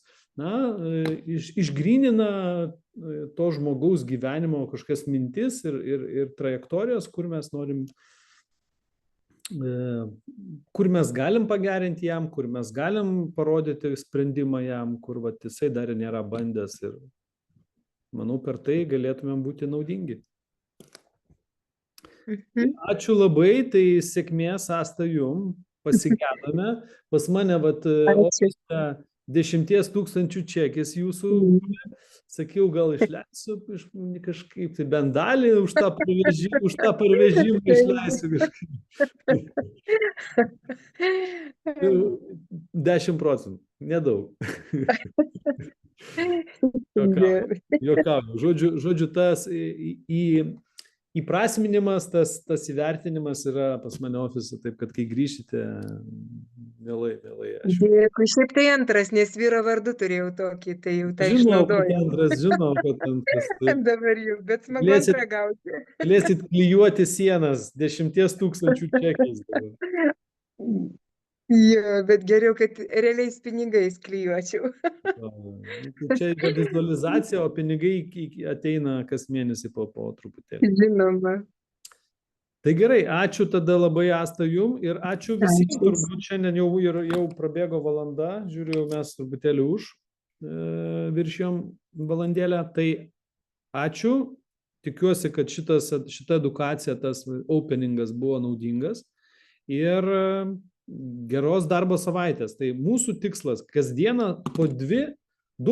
išgrynina to žmogaus gyvenimo kažkokias mintis ir trajektorijas, kur mes galim pagerinti jam, kur mes galim parodyti sprendimą jam, kur jisai dar nėra bandęs, ir manau, per tai galėtumėm būti naudingi. Ačiū labai, tai sėkmės, Asta, jum, pasigedome. Pas mane 10 000 čekis jūsų, sakiau, gal išleisiu kažkaip, tai bent dalį už tą parvežimą išleisiu kažkaip. 10%, nedaug. Juokauju. Žodžiu, tas įprasminimas, tas įvertinimas yra pas mane ofise, taip kad kai grįšite, mielai. Dėkui, šiaip tai antras, nes vyro vardu turėjau tokį, tai jau tą išnaudojau. Žinau, kad antras. Dabar jau, bet smagu antrą gauti. Galėsit klijuoti sienas 10 000 čekiais. Jo, bet geriau, kad realiais pinigais klijuočiau. Čia yra vizualizacija, o pinigai ateina kas mėnesį po truputėlį. Žinoma. Tai gerai, ačiū tada labai, Asta, jum, ir ačiū visiems, turbūt šiandien jau prabėgo valanda, žiūriu, mes truputėlį už. viršijom valandėlę. Tai ačiū. Tikiuosi, kad šita edukacija, tas openingas buvo naudingas. Ir geros darbo savaitės. Tai mūsų tikslas kasdieną po 2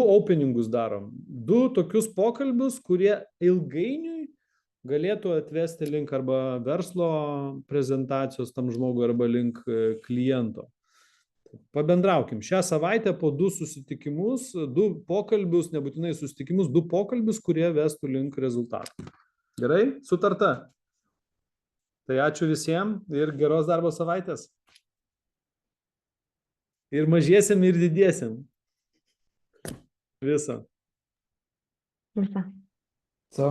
openingus darom. 2 tokius pokalbius, kurie ilgainiui galėtų atvesti link arba verslo prezentacijos tam žmogui, arba link kliento. Pabendraukim. Šią savaitę po 2 susitikimus, 2 pokalbius, nebūtinai susitikimus, 2 pokalbius, kurie vestų link rezultatų. Gerai? Sutarta? Tai ačiū visiems ir geros darbo savaitės. Ir mažiesiam, ir didiesiam. Viso. Visą. So.